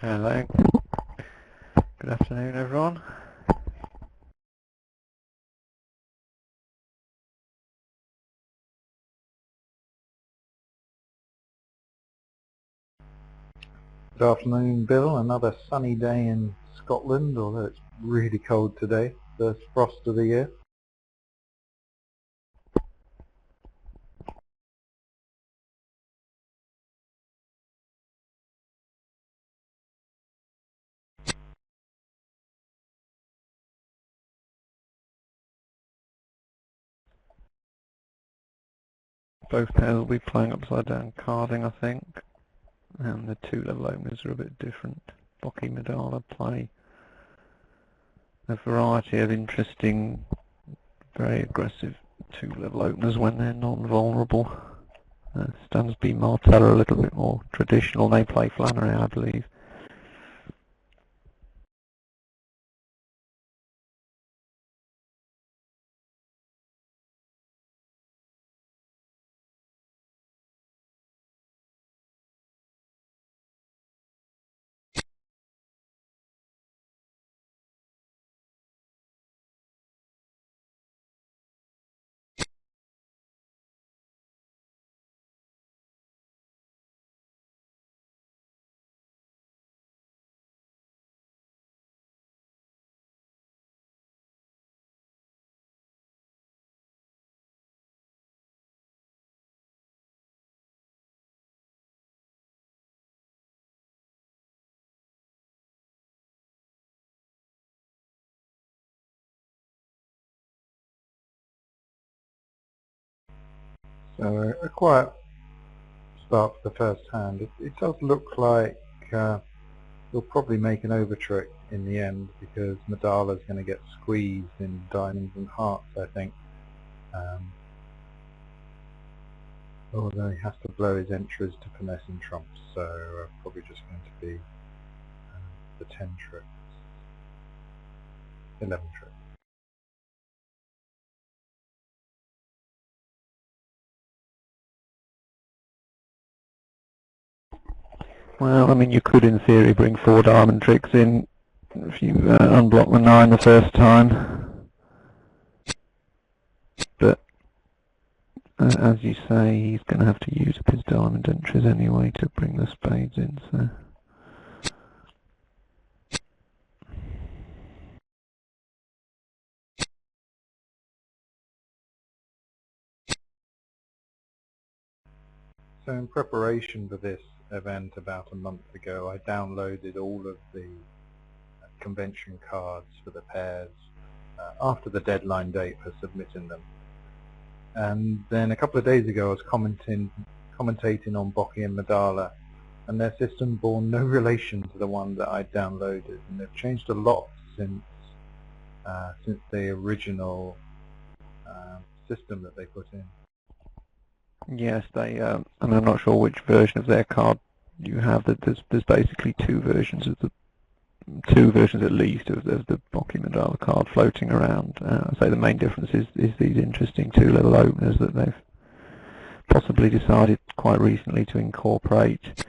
Hello. Good afternoon, everyone. Good afternoon, Bill. Another sunny day in Scotland, although it's really cold today. First frost of the year. Both pairs will be playing upside down carding, I think, and the two level openers are a bit different. Bocchi Madala play a variety of interesting, very aggressive two level openers when they're non-vulnerable. Stansby, Martel are a little bit more traditional. They play Flannery, I believe. So a quiet start for the first hand. It does look like he'll probably make an over trick in the end because Madala's going to get squeezed in diamonds and hearts, I think. Although he has to blow his entries to finesse and trumps, so probably just going to be the 10 tricks, 11 tricks. Well, I mean, you could in theory bring 4 diamond tricks in if you unblock the 9 the first time. But as you say, he's going to have to use up his diamond entries anyway to bring the spades in, so... So in preparation for this event about a month ago, I downloaded all of the convention cards for the pairs after the deadline date for submitting them. And then a couple of days ago I was commentating on Bocchi and Madala, and their system bore no relation to the one that I downloaded, and they've changed a lot since the original system that they put in. Yes, they. I mean, I'm not sure which version of their card you have. That there's basically two versions at least of the Bocchi Madala card floating around. I say the main difference is these interesting two-level openers that they've possibly decided quite recently to incorporate.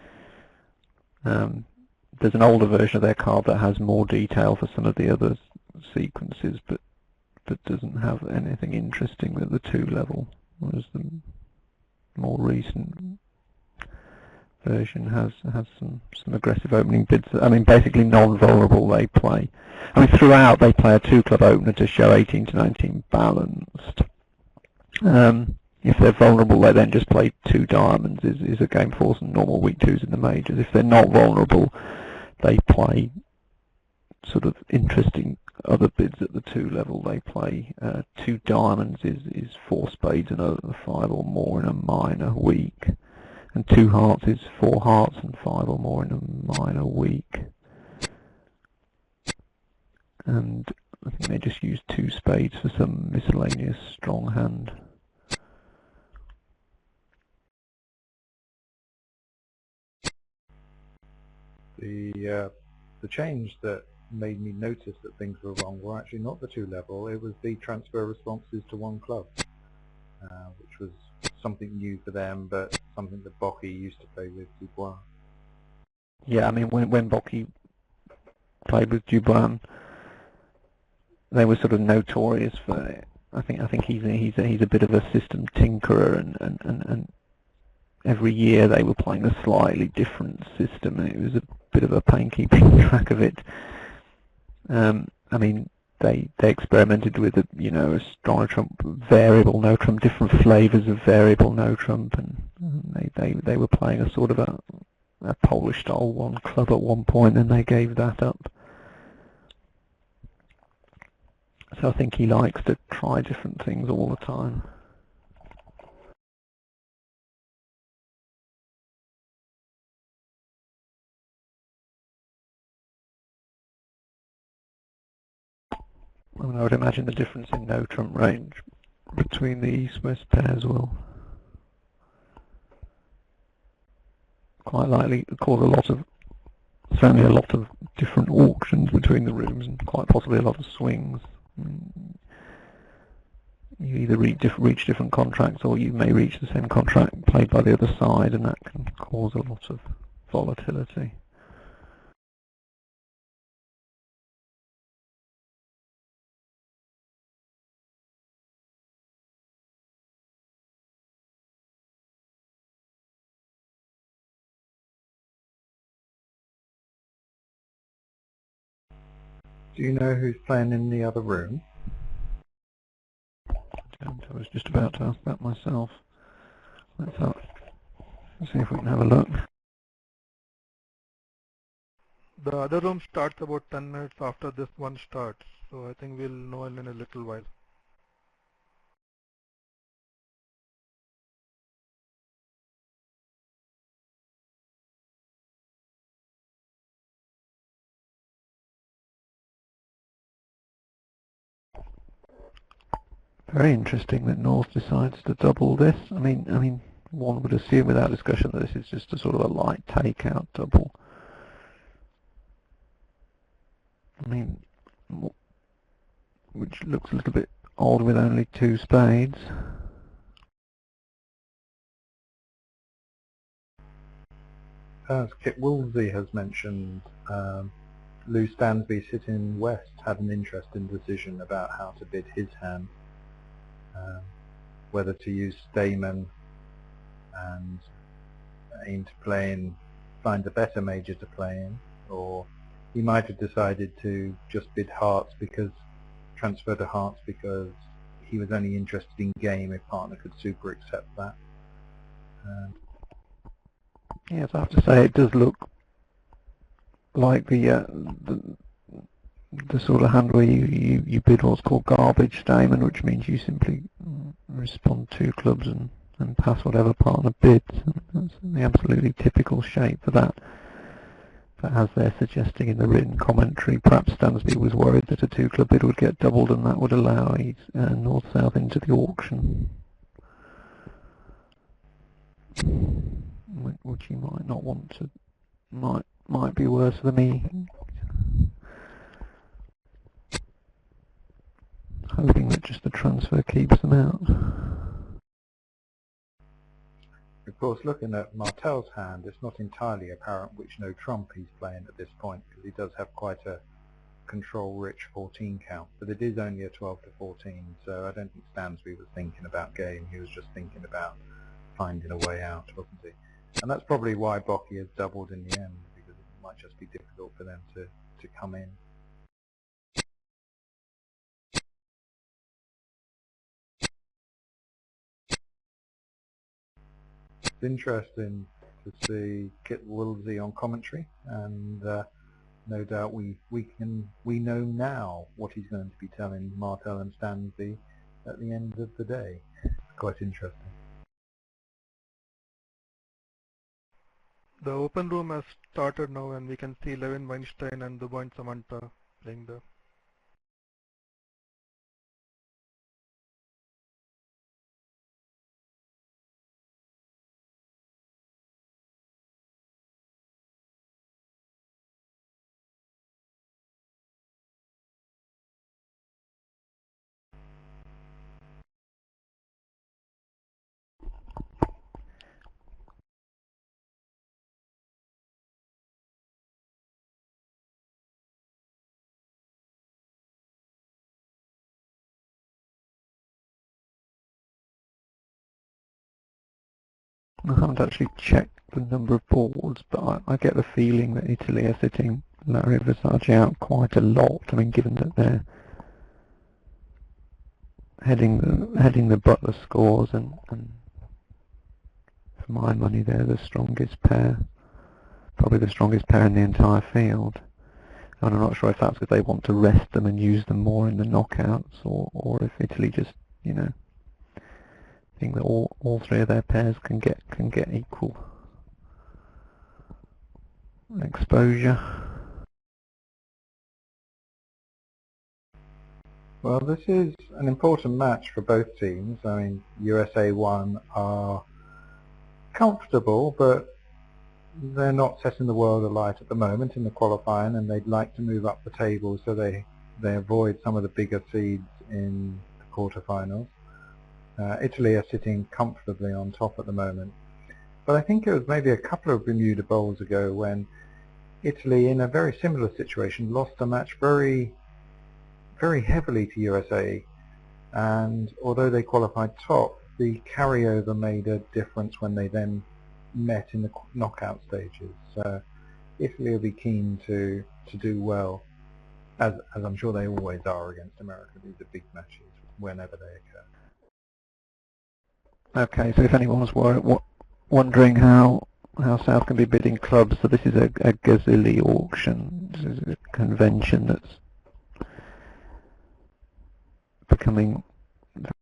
There's an older version of their card that has more detail for some of the other sequences, but doesn't have anything interesting at the two-level, whereas the more recent version has some aggressive opening bids. I mean, basically non-vulnerable they play. I mean, throughout they play a 2-club opener to show 18 to 19 balanced. If they're vulnerable, they then just play 2 diamonds. Is a game 4s and normal weak 2s in the majors. If they're not vulnerable, they play sort of interesting other bids at the 2 level. They play 2 diamonds is 4 spades and a 5 or more in a minor weak, and 2 hearts is 4 hearts and 5 or more in a minor weak. And I think they just use 2 spades for some miscellaneous strong hand. The change that made me notice that things were wrong were actually not the 2 level, it was the transfer responses to 1 club, which was something new for them, but something that Bocchi used to play with Dubois. Yeah, I mean, when Bocchi played with Dubois, they were sort of notorious for it. I think he's a bit of a system tinkerer, and every year they were playing a slightly different system, and it was a bit of a pain keeping track of it. I mean, they experimented with a strong no trump, variable no trump, different flavors of variable no trump, and they were playing a sort of a Polish style one club at one point, and they gave that up. So I think he likes to try different things all the time. I mean, I would imagine the difference in no trump range between the east-west pairs will quite likely cause certainly a lot of different auctions between the rooms, and quite possibly a lot of swings. You either reach different contracts, or you may reach the same contract played by the other side, and that can cause a lot of volatility. Do you know who's playing in the other room? I was just about to ask that myself. Let's see if we can have a look. The other room starts about 10 minutes after this one starts, so I think we'll know in a little while. Very interesting that North decides to double this. I mean, one would assume without discussion that this is just a sort of a light takeout double. I mean, which looks a little bit odd with only two spades. As Kit Woolsey has mentioned, Lou Stansby sitting west had an interesting decision about how to bid his hand, whether to use Stayman and aim to find a better major to play in, or he might have decided to just bid hearts, transfer to hearts, because he was only interested in game if partner could super accept that. Yes, I have to say it does look like the sort of hand where you bid what's called garbage statement, which means you simply respond two clubs and pass whatever partner bids. That's the absolutely typical shape for that. But as they're suggesting in the written commentary, perhaps Stansby was worried that a two-club bid would get doubled, and that would allow North-South into the auction, which he might not want to. Might be worse for me. Hoping that just the transfer keeps them out. Of course, looking at Martel's hand, it's not entirely apparent which no trump he's playing at this point, because he does have quite a control-rich 14 count, but it is only a 12 to 14, so I don't think Stansby was thinking about game. He was just thinking about finding a way out, wasn't he? And that's probably why Bocchi has doubled in the end, because it might just be difficult for them to come in. It's interesting to see Kit Woolsey on commentary, and no doubt we know now what he's going to be telling Martel and Stansby at the end of the day. It's quite interesting. The open room has started now, and we can see Levin Weinstein and Dubois and Samantha playing there. I haven't actually checked the number of boards, but I get the feeling that Italy are sitting Larry Versace out quite a lot. I mean, given that they're heading the Butler scores, and for my money, they're the strongest pair, probably the strongest pair in the entire field. And I'm not sure if that's because they want to rest them and use them more in the knockouts, or if Italy just, you know, think that all three of their pairs can get equal exposure. Well, this is an important match for both teams. I mean, USA1 are comfortable, but they're not setting the world alight at the moment in the qualifying, and they'd like to move up the table so they avoid some of the bigger seeds in the quarterfinals. Italy are sitting comfortably on top at the moment, but I think it was maybe a couple of Bermuda Bowls ago when Italy, in a very similar situation, lost a match very heavily to USA, and although they qualified top, the carryover made a difference when they then met in the knockout stages. So Italy will be keen to do well, as I'm sure they always are against America. These are big matches whenever they occur. Okay, so if anyone's wondering how South can be bidding clubs, so this is a Gazilli auction. This is a convention that's becoming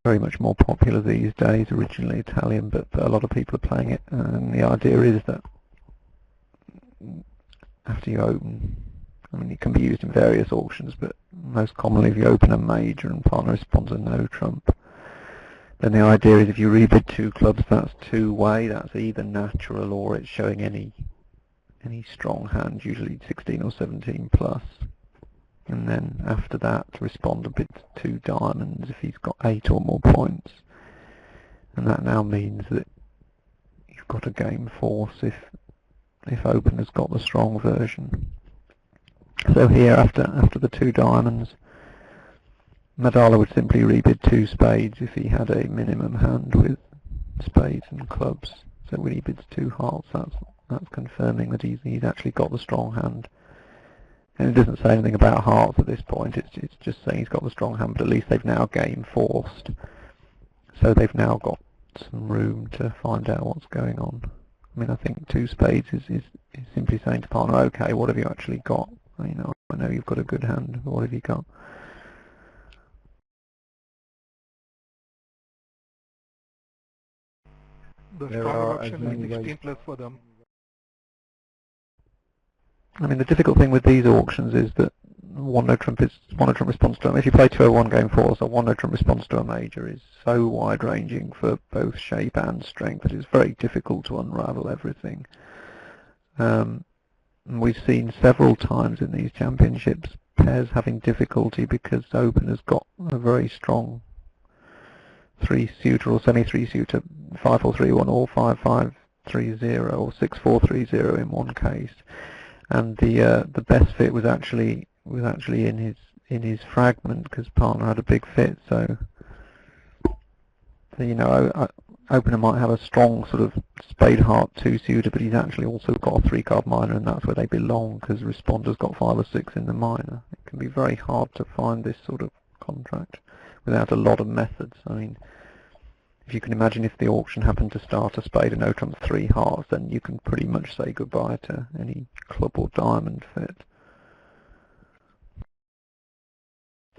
very much more popular these days. Originally Italian, but a lot of people are playing it, and the idea is that after you open, I mean, it can be used in various auctions, but most commonly if you open a major and partner responds a no trump, then the idea is if you rebid 2 clubs, that's two-way, that's either natural or it's showing any strong hand, usually 16 or 17 plus. And then after that, responder bids 2 diamonds if he's got 8 or more points. And that now means that you've got a game force if opener's got the strong version. So here, after the 2 diamonds, Madala would simply rebid 2 spades if he had a minimum hand with spades and clubs. So when he bids 2 hearts, that's confirming that he's actually got the strong hand. And it doesn't say anything about hearts at this point. It's just saying he's got the strong hand, but at least they've now game forced. So they've now got some room to find out what's going on. I mean, I think 2 spades is simply saying to partner, okay, what have you actually got? You know, I know you've got a good hand, but what have you got? The There stronger are as option many is ways. 16 plus for them. I mean, the difficult thing with these auctions is that one no trump response to them. If you play 201 game 4, so one no trump response to a major is so wide ranging for both shape and strength that it's very difficult to unravel everything. We've seen several times in these championships pairs having difficulty because openers got a very strong 3-suiter or semi-3-suiter 5-4-3-1 or 5-5-3-0 or 6-4-3-0 in one case, and the best fit was actually in his fragment because partner had a big fit. So you know, opener might have a strong sort of spade heart 2-suiter, but he's actually also got a 3-card minor, and that's where they belong because responder's got 5 or 6 in the minor. It can be very hard to find this sort of contract without a lot of methods. I mean, if you can imagine if the auction happened to start a spade and no trump 3 hearts, then you can pretty much say goodbye to any club or diamond fit.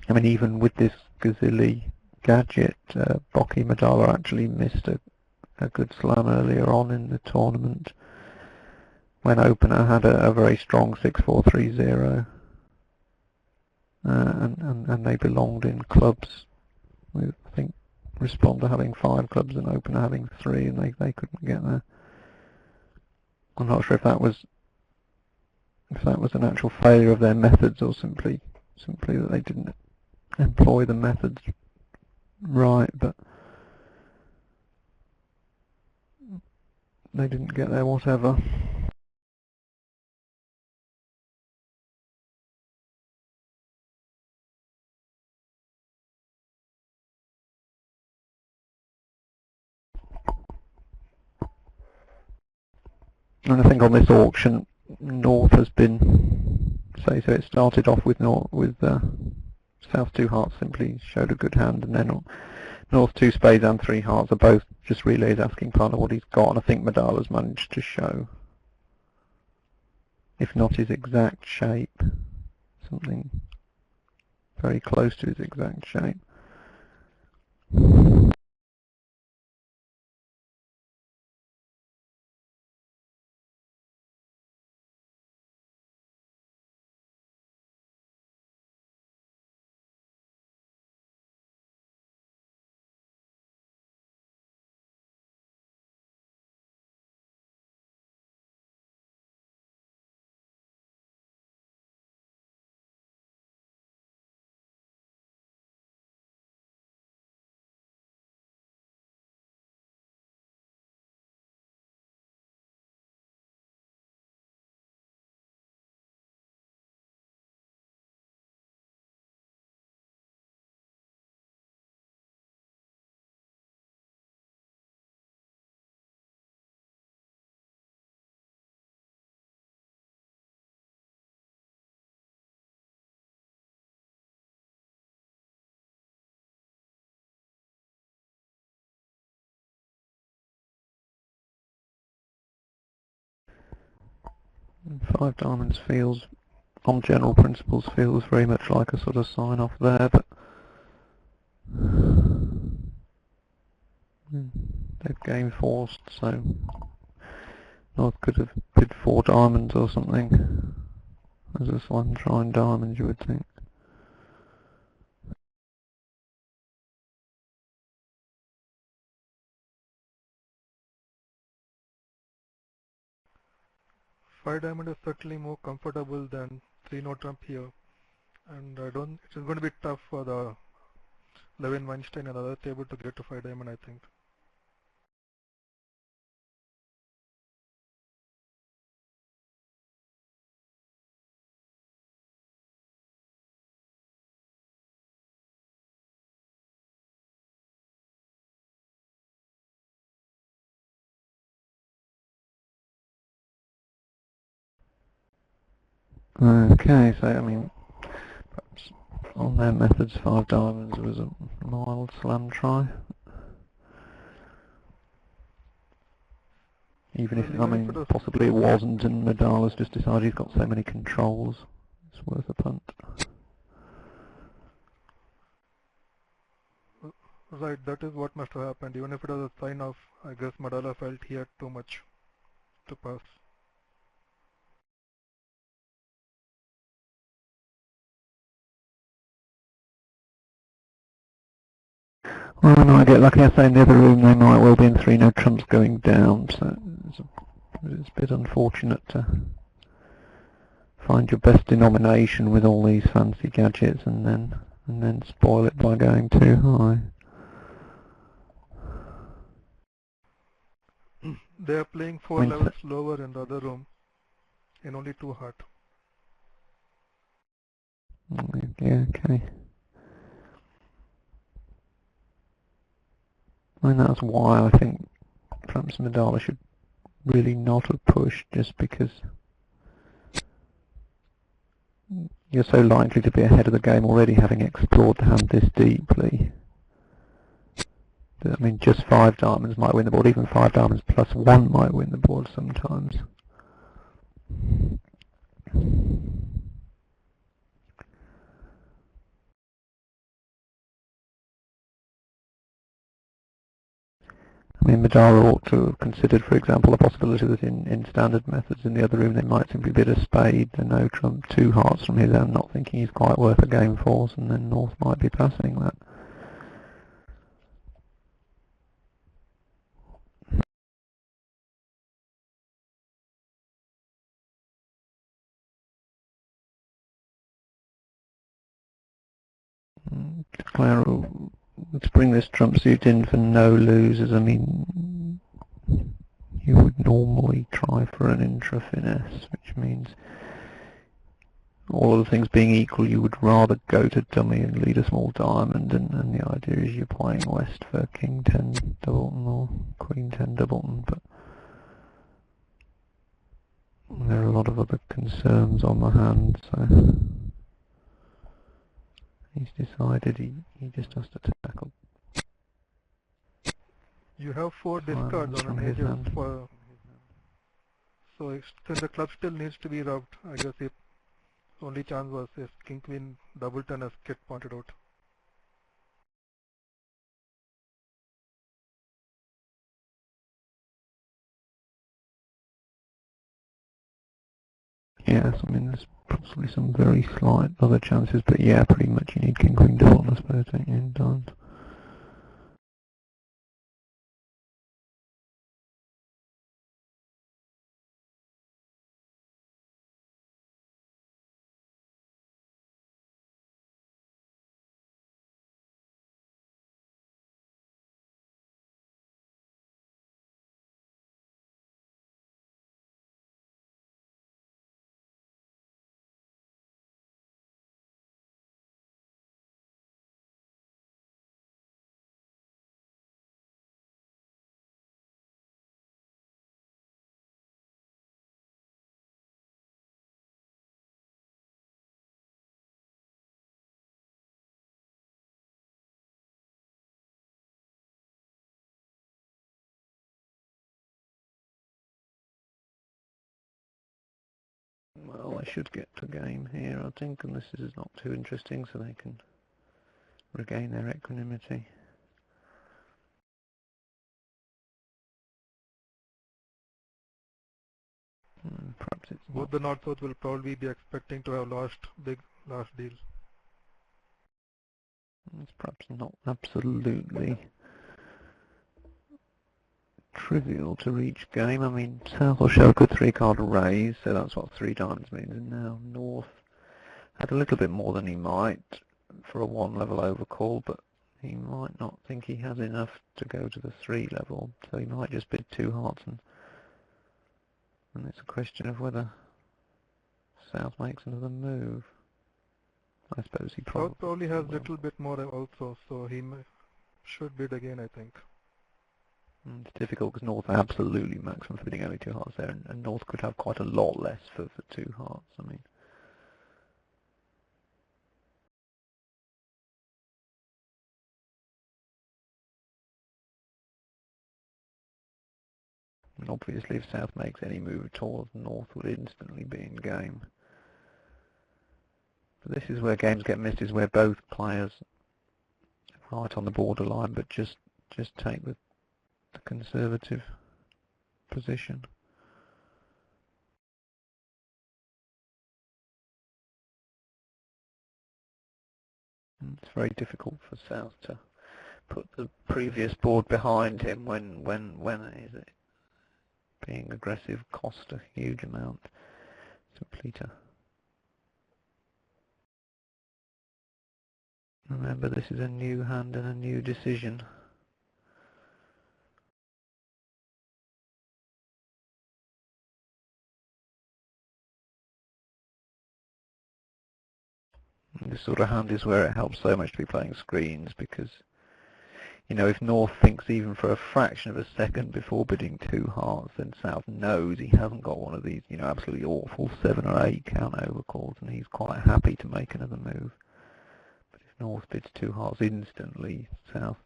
I mean, even with this Gazilli gadget, Bocchi Madala actually missed a good slam earlier on in the tournament when opener had a very strong 6-4-3-0, and they belonged in clubs with, I think, responder having 5 clubs and opener having 3, and they couldn't get there. I'm not sure if that was an actual failure of their methods or simply that they didn't employ the methods right, but they didn't get there, whatever. And I think on this auction, North has been, so it started off with South 2 hearts simply showed a good hand, and then North 2 spades and 3 hearts are both just relays asking partner what he's got, and I think Madala's managed to show, if not his exact shape, something very close to his exact shape. Five diamonds feels, on general principles, feels very much like a sort of sign off there, but they've game forced, so North could have bid 4 diamonds or something as a slam trying diamond, you would think. Five diamond is certainly more comfortable than 3 no trump here, and it is going to be tough for the Levin Weinstein and other table to get to 5 diamond, I think. Okay, so I mean, perhaps on their methods 5 diamonds was a mild slam try. Even if, I mean, possibly it wasn't, and Madala's just decided he's got so many controls, it's worth a punt. Right, that is what must have happened. Even if it was a sign of, I guess Madala felt he had too much to pass. Well, no, I get lucky. I say in the other room they might well be in 3 no trumps going down, so it's a bit unfortunate to find your best denomination with all these fancy gadgets and then spoil it by going too high. They are playing 4 levels lower in the other room, in only 2 heart. Yeah, okay. I mean, that's why I think perhaps Madala should really not have pushed, just because you're so likely to be ahead of the game already, having explored the hand this deeply. I mean, just 5 diamonds might win the board, even 5 diamonds plus 1 might win the board sometimes. I mean, Madala ought to have considered, for example, the possibility that in standard methods in the other room they might simply bid a spade, the no trump, 2 hearts from his end, not thinking he's quite worth a game force, and then North might be passing that. Let's bring this trump suit in for no losers. I mean, you would normally try for an intra finesse, which means all other things being equal, you would rather go to dummy and lead a small diamond, and the idea is you're playing west for king 10 doubleton or queen 10 doubleton, but There are a lot of other concerns on the hand, so he's decided he just has to tackle You have 4 discards silence on from an his edge hand. so since the club still needs to be rubbed, I guess the only chance was if King Queen double turn as Kit pointed out. Yes, I mean there's possibly some very slight other chances, but yeah, pretty much you need King Queen double, I suppose, don't you, in time. Well, they should get to game here, I think, and this is not too interesting, so they can regain their equanimity. Perhaps it's Both not. the North-South will probably be expecting to have lost big last deal. It's perhaps not absolutely trivial to reach game. I mean, South will show a good 3-card raise, so that's what 3 diamonds means, and now North had a little bit more than he might for a 1-level overcall, but he might not think he has enough to go to the 3 level, so he might just bid 2 hearts, and it's a question of whether South makes another move. I suppose he South probably has a will. little bit more also, so he should bid again, I think. It's difficult because North absolutely maximum for bidding only 2 hearts there, and North could have quite a lot less for 2 hearts. I mean, and obviously if South makes any move at all, North would instantly be in game. But this is where games get missed, is where both players are right on the borderline, but just take the conservative position. And it's very difficult for South to put the previous board behind him when is it being aggressive cost a huge amount simply to remember. This is a new hand and a new decision. And this sort of hand is where it helps so much to be playing screens, because you know, if North thinks even for a fraction of a second before bidding 2 hearts, then South knows he hasn't got one of these, you know, absolutely awful 7 or 8 count overcalls, and he's quite happy to make another move. But if North bids 2 hearts instantly, South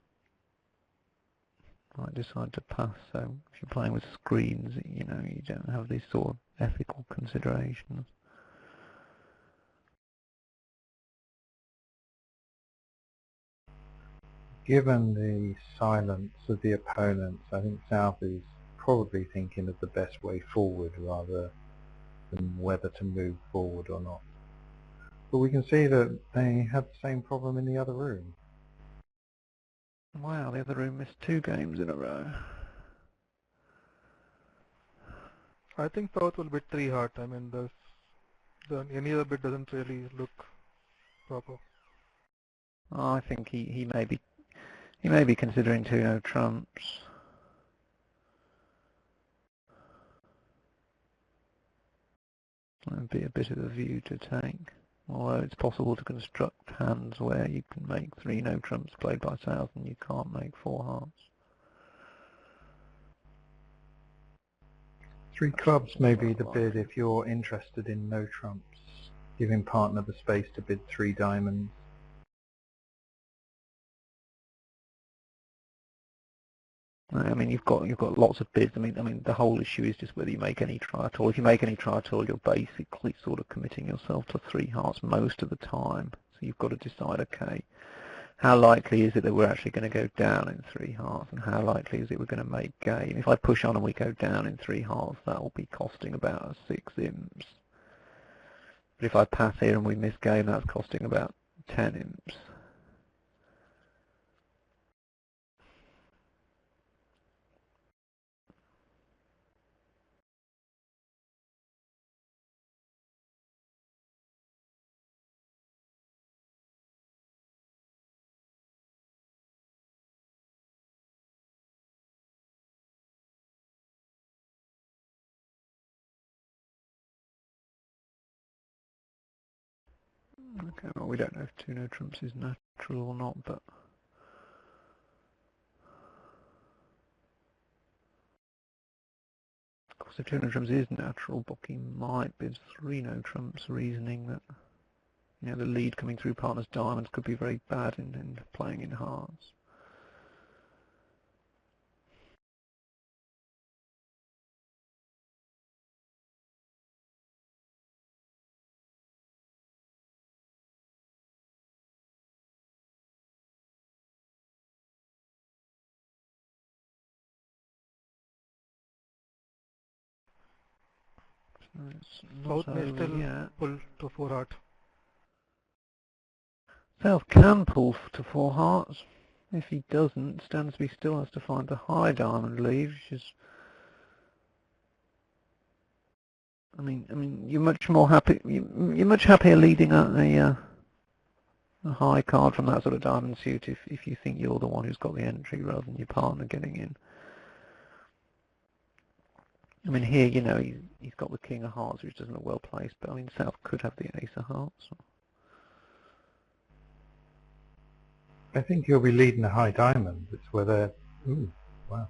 might decide to pass. So if you're playing with screens, you know, you don't have these sort of ethical considerations. Given the silence of the opponents, I think South is probably thinking of the best way forward rather than whether to move forward or not. But we can see that they had the same problem in the other room. Wow, the other room missed 2 games in a row. I think South will bid 3 heart. I mean, any other bid doesn't really look proper. I think he may be considering 2 no trumps. That would be a bit of a view to take. Although it's possible to construct hands where you can make 3 no trumps played by South and you can't make 4 hearts. 3 clubs may be the bid if you're interested in no trumps, giving partner the space to bid 3 diamonds. I mean, you've got lots of bids. I mean, the whole issue is just whether you make any try at all. If you make any try at all, you're basically sort of committing yourself to 3 hearts most of the time. So you've got to decide, okay, how likely is it that we're actually going to go down in 3 hearts, and how likely is it we're going to make game? If I push on and we go down in 3 hearts, that will be costing about 6 imps. But if I pass here and we miss game, that's costing about 10 imps. Okay, well, we don't know if 2 no trumps is natural or not, but of course if 2 no trumps is natural, Bocchi might bid 3 no trumps, reasoning that the lead coming through partner's diamonds could be very bad in playing in hearts. So it's not South may over still yet. pull to 4 heart. South can pull to 4 hearts. If he doesn't, Stansby still has to find the high diamond lead, which is, I mean, you're much more happy. You're much happier leading a high card from that sort of diamond suit if you think you're the one who's got the entry rather than your partner getting in. I mean, here, he's got the king of hearts, which doesn't look well placed, but I mean, South could have the ace of hearts. I think he'll be leading a high diamond. It's whether... Ooh, wow.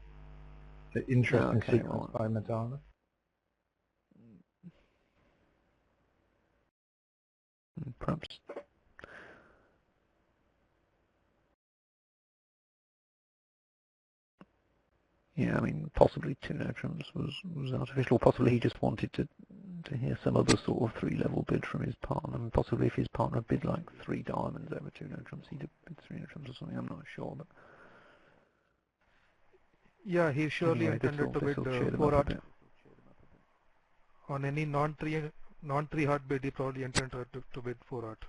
The interesting sequence by Madala. Perhaps. Yeah, I mean, possibly 2 no trumps was artificial. Possibly he just wanted to hear some other sort of 3-level bid from his partner. And possibly if his partner bid like 3 diamonds over 2 no trumps, he'd bid 3 no trumps or something. I'm not sure, but Yeah, he surely anyway, intended to bid cheer them 4 up a heart. bit. On any non-3 heart bid, he probably intended to bid 4 heart.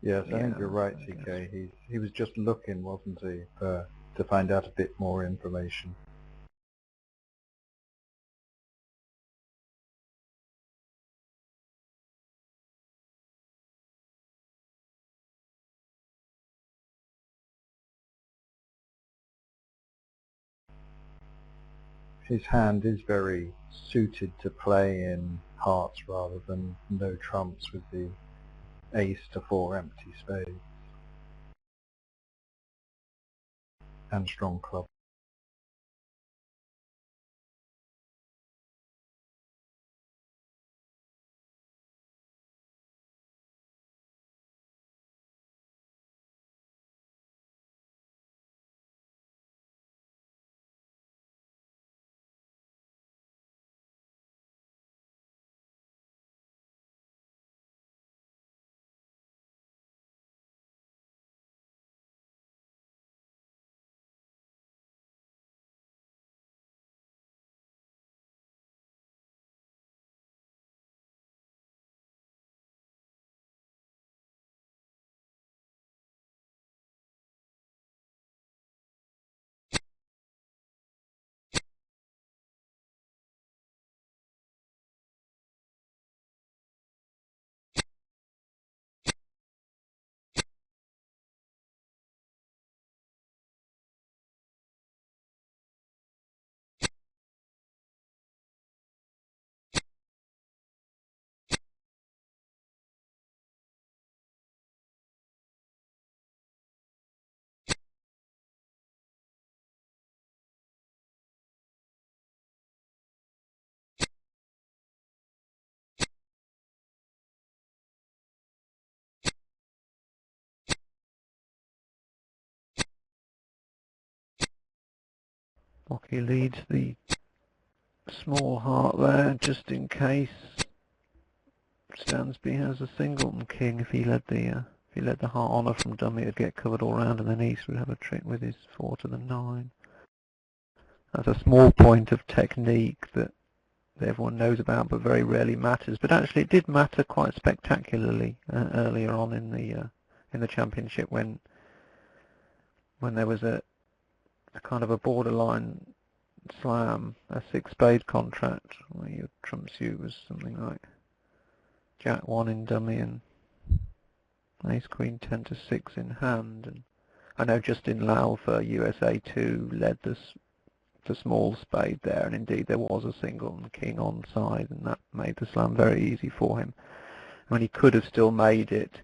Yes, I Yeah, think you're right, I CK. guess. He was just looking, wasn't he, to find out a bit more information. His hand is very suited to play in hearts rather than no trumps with the ace to 4 empty spades and strong club. Bocchi leads the small heart there, just in case Stansby has a singleton king. If he led the heart honour from dummy, it'd get covered all round, and then East would have a trick with his 4 to the 9. That's a small point of technique that everyone knows about, but very rarely matters. But actually, it did matter quite spectacularly earlier on in the championship when there was a kind of a borderline slam, a 6-spade contract where your trump suit was something like Jack 1 in dummy and Ace Queen 10 to 6 in hand. And I know Justin Lau for USA2 led the small spade there, and indeed there was a singleton king on side, and that made the slam very easy for him. I mean, he could have still made it.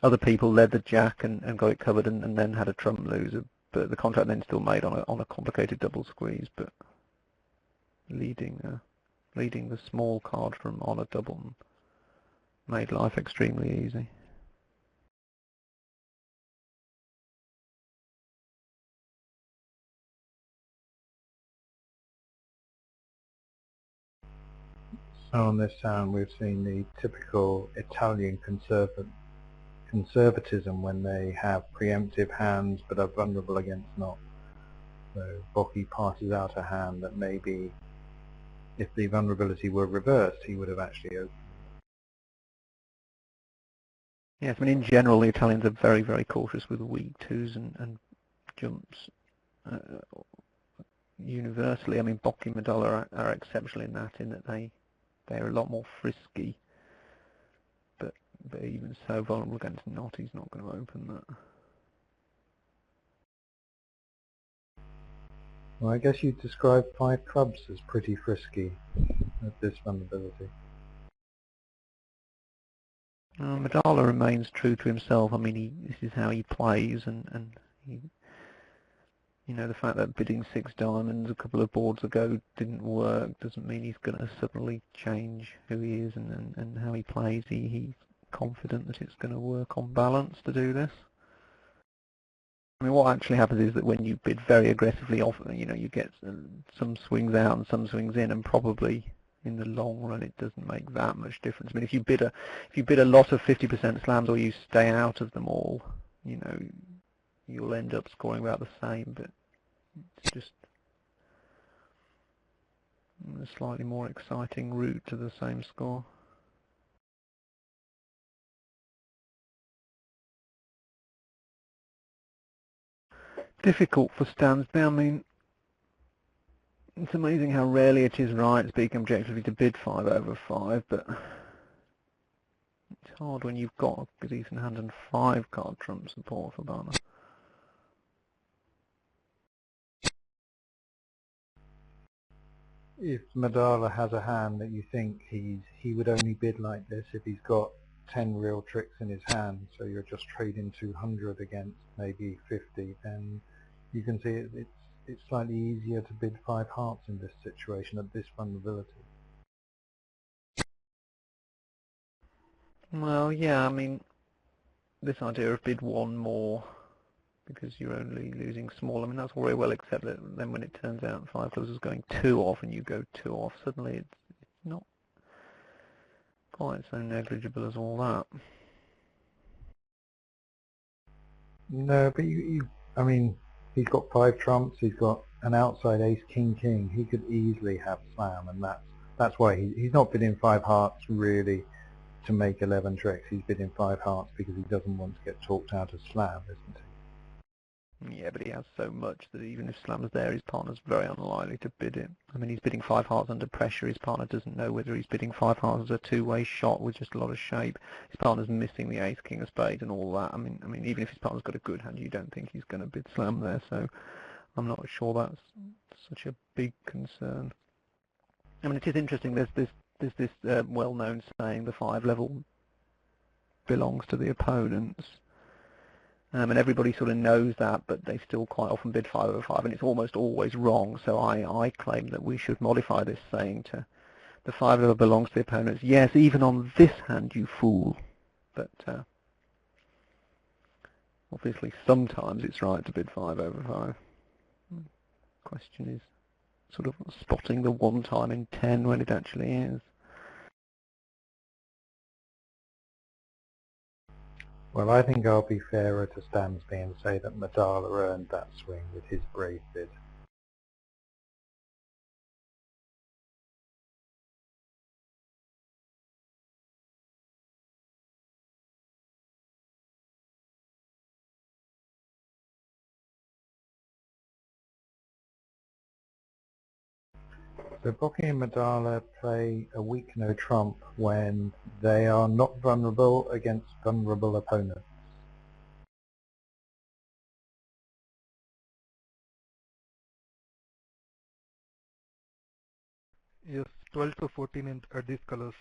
Other people led the jack and got it covered, and then had a trump loser, but the contract then still made on a complicated double squeeze. But leading the small card from on a double made life extremely easy. So on this hand, we've seen the typical Italian conservatism when they have preemptive hands but are vulnerable against knots. So Bocchi passes out a hand that maybe, if the vulnerability were reversed, he would have actually opened. Yes, I mean, in general, the Italians are very, very cautious with weak twos and jumps. Universally, I mean, Bocchi and Madala are exceptional in that they're a lot more frisky, but even so, vulnerable against knot, he's not going to open that. Well, I guess you'd describe 5 clubs as pretty frisky at this vulnerability. Madala remains true to himself. I mean, this is how he plays, and he, the fact that bidding 6 diamonds a couple of boards ago didn't work doesn't mean he's going to suddenly change who he is and how he plays. He's confident that it's going to work on balance to do this. I mean, what actually happens is that when you bid very aggressively, often you get some swings out and some swings in, and probably in the long run it doesn't make that much difference. I mean, if you bid a lot of 50% slams, or you stay out of them all, you'll end up scoring about the same, but it's just a slightly more exciting route to the same score. Difficult for Stansby. I mean, it's amazing how rarely it is right, speaking objectively, to bid 5 over 5, but it's hard when you've got a decent hand and 5 card trump support for Barna. If Madala has a hand that you think he would only bid like this if he's got 10 real tricks in his hand, so you're just trading 200 against maybe 50, then you can see it's slightly easier to bid 5 hearts in this situation at this vulnerability. Well, yeah, I mean, this idea of bid 1 more because you're only losing small, I mean, that's all very well, except that then when it turns out 5 clubs is going 2 off and you go 2 off, suddenly it's not quite so negligible as all that. No, but I mean, he's got 5 trumps, he's got an outside ace king king, he could easily have slam, and that's why he's not bidding 5 hearts really to make 11 tricks. He's bidding 5 hearts because he doesn't want to get talked out of slam, isn't he? Yeah, but he has so much that even if slam's there, his partner's very unlikely to bid it. I mean, he's bidding 5 hearts under pressure. His partner doesn't know whether he's bidding 5 hearts as a two-way shot with just a lot of shape. His partner's missing the ace, king of spades and all that. I mean, even if his partner's got a good hand, you don't think he's going to bid slam there. So I'm not sure that's such a big concern. I mean, it is interesting. There's this well-known saying, the 5 level belongs to the opponents. And everybody sort of knows that, but they still quite often bid 5 over 5, and it's almost always wrong. So I claim that we should modify this saying to the 5 level belongs to the opponents. Yes, even on this hand, you fool. But obviously sometimes it's right to bid 5 over 5. Question is sort of spotting the 1 time in 10 when it actually is. Well, I think I'll be fairer to Stansby and say that Madala earned that swing with his brave bid. So Bocchi and Madala play a weak no trump when they are not vulnerable against vulnerable opponents. Yes, 12 to 14 at these colors.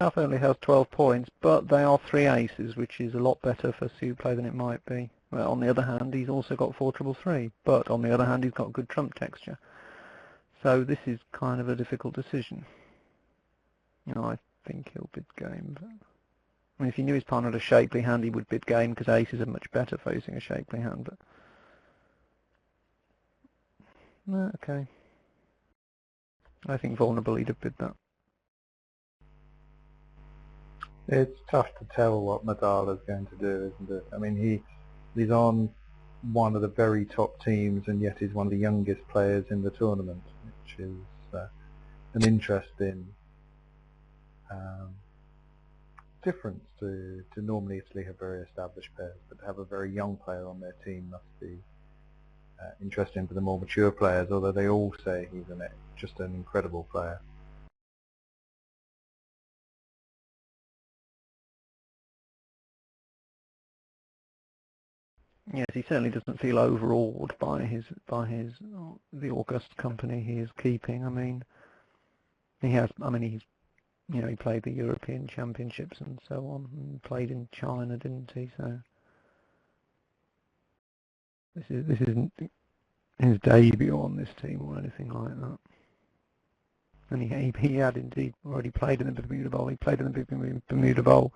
South only has 12 points, but they are 3 aces, which is a lot better for Sue play than it might be. Well, on the other hand, he's also got 4 treble 3, but on the other hand, he's got good trump texture. So this is kind of a difficult decision. You know, I think he'll bid game. But, I mean, if he knew his partner had a shapely hand, he would bid game because aces are much better facing a shapely hand. But no, okay, I think vulnerable he'd have bid that. It's tough to tell what Madala's going to do, isn't it? I mean, he's on one of the very top teams, and yet he's one of the youngest players in the tournament, which is an interesting difference to normally Italy have very established players, but to have a very young player on their team must be interesting for the more mature players, although they all say he's just an incredible player. Yes, he certainly doesn't feel overawed by the august company he is keeping. I mean, he's he played the European Championships and so on, and played in China, didn't he? So this isn't his debut on this team or anything like that. And he had indeed already played in the Bermuda Bowl. He played in the Bermuda Bowl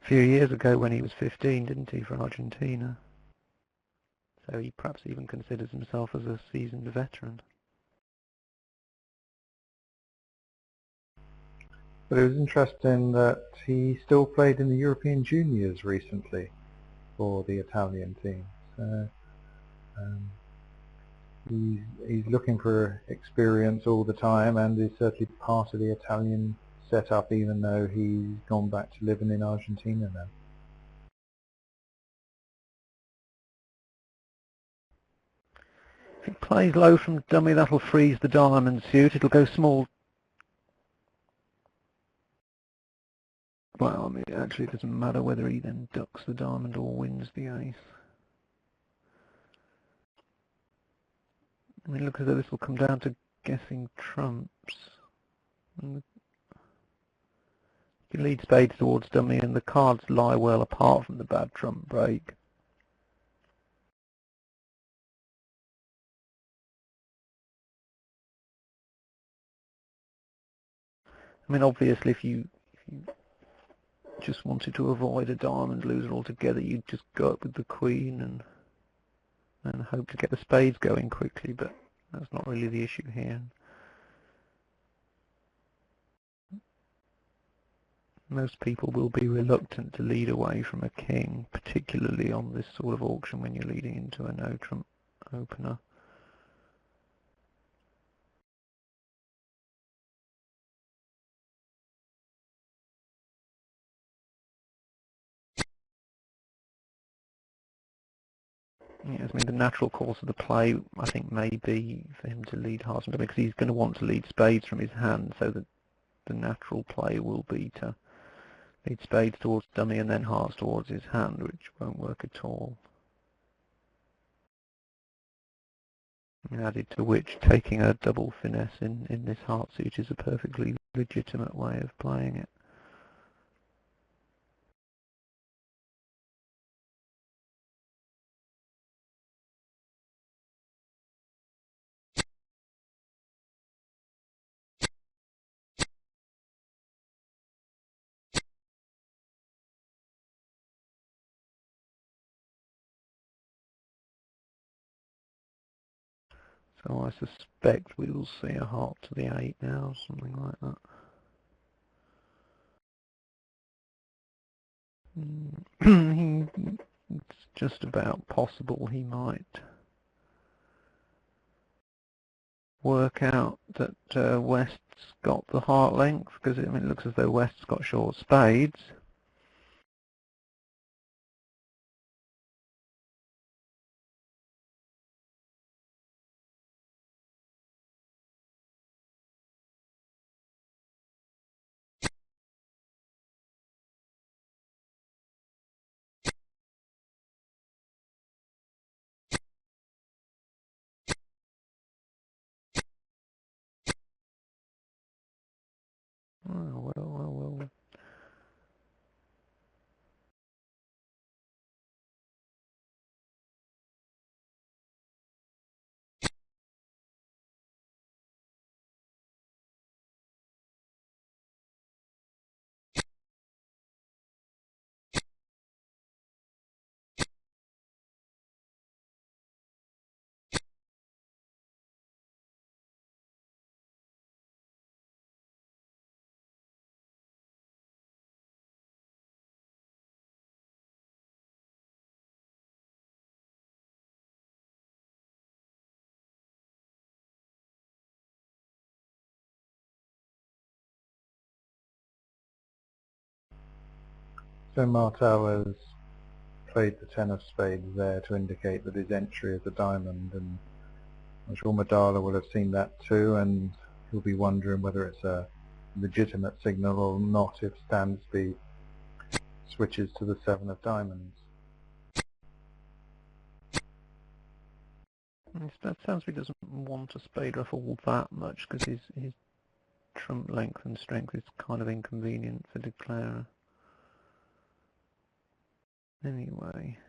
a few years ago when he was 15, didn't he, for Argentina? So he perhaps even considers himself as a seasoned veteran. But it was interesting that he still played in the European Juniors recently for the Italian team. So he's looking for experience all the time, and is certainly part of the Italian setup, even though he's gone back to living in Argentina now. If he plays low from dummy, that'll freeze the diamond suit. It'll go small. Well, I mean, actually it doesn't matter whether he then ducks the diamond or wins the ace. I mean, it looks as though this will come down to guessing trumps. And you lead spades towards dummy, and the cards lie well apart from the bad trump break. I mean, obviously, if you just wanted to avoid a diamond loser altogether, you'd just go up with the queen and hope to get the spades going quickly, but that's not really the issue here. Most people will be reluctant to lead away from a king, particularly on this sort of auction when you're leading into a no-trump opener. Yes, I mean the natural course of the play, I think, may be for him to lead hearts and dummy, because he's going to want to lead spades from his hand, so that the natural play will be to lead spades towards dummy and then hearts towards his hand, which won't work at all. And added to which, taking a double finesse in this heart suit is a perfectly legitimate way of playing it. So I suspect we will see a heart to the 8 now, something like that. It's just about possible he might work out that West's got the heart length, because it looks as though West's got short spades. Oh, well. So Martel has played the 10 of spades there to indicate that his entry is a diamond, and I'm sure Madala will have seen that too, and he'll be wondering whether it's a legitimate signal or not if Stansby switches to the 7 of diamonds. Stansby doesn't want a spade ruffle that much, because his trump length and strength is kind of inconvenient for declarer. Anyway.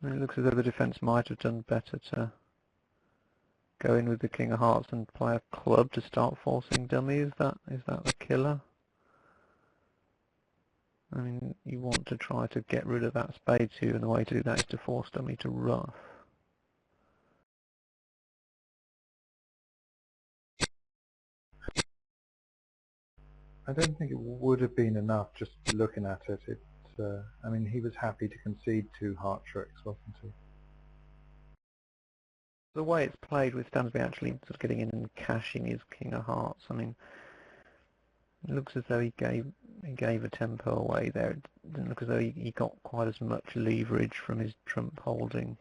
It looks as though the defence might have done better to go in with the king of hearts and play a club to start forcing dummy. Is that the killer? I mean, you want to try to get rid of that spade suit, and the way to do that is to force dummy to ruff. I don't think it would have been enough just looking at it. I mean, he was happy to concede 2 heart tricks, wasn't he? The way it's played with Stansby actually sort of getting in and cashing his king of hearts, I mean, it looks as though he gave a tempo away there. It didn't look as though he got quite as much leverage from his trump holding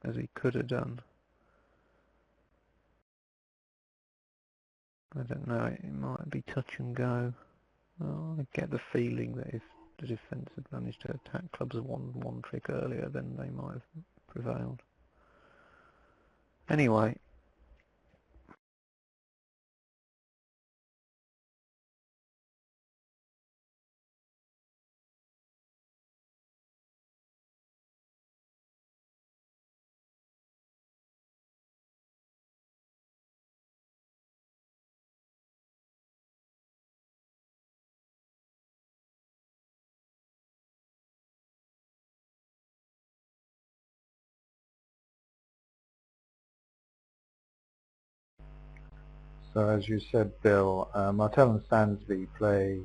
as he could have done. I don't know, it might be touch and go. I get the feeling that if the defence had managed to attack clubs of one trick earlier, then they might have prevailed. Anyway. So as you said, Bill, Martel and Stansby play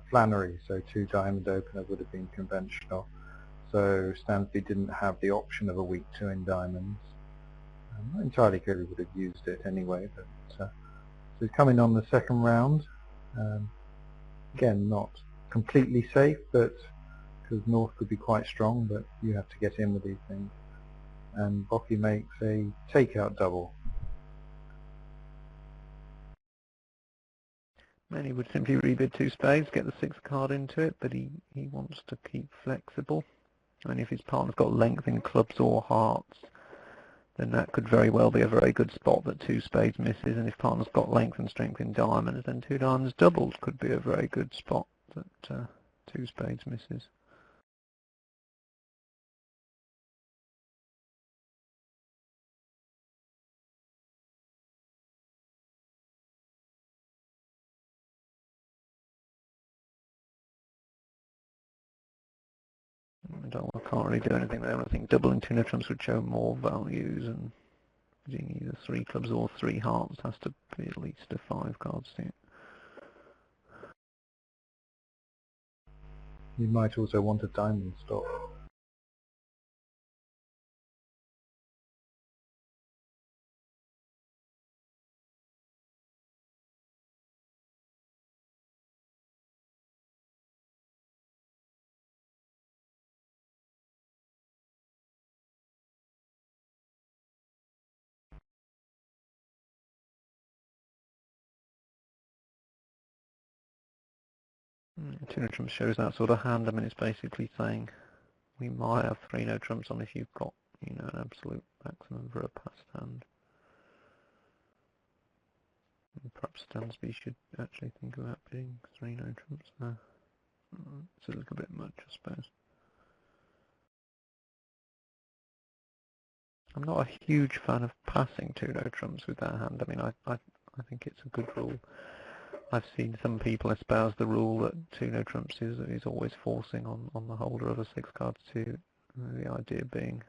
Flannery, so 2 diamond opener would have been conventional. So Stansby didn't have the option of a weak 2 in diamonds. I'm not entirely clear he would have used it anyway, but So coming on the second round, again not completely safe, but because North could be quite strong, but you have to get in with these things. And Bocchi makes a takeout double. Many would simply rebid 2 spades, get the 6th card into it, but he wants to keep flexible. And if his partner's got length in clubs or hearts, then that could very well be a very good spot that 2 spades misses. And if partner's got length and strength in diamonds, then 2 diamonds doubles could be a very good spot that 2 spades misses. I can't really do anything there. I think doubling 2 no trumps would show more values, and using either 3 clubs or 3 hearts has to be at least a 5 card set. You might also want a diamond stop. Two no trumps shows that sort of hand. I mean, it's basically saying we might have 3 no trumps on if you've got, you know, an absolute maximum for a passed hand. And perhaps Stansby should actually think about bidding 3 no trumps there. It's a little bit much, I suppose. I'm not a huge fan of passing 2 no trumps with that hand. I mean, I think it's a good rule. I've seen some people espouse the rule that 2 no trumps is always forcing on the holder of a 6 card 2. The idea being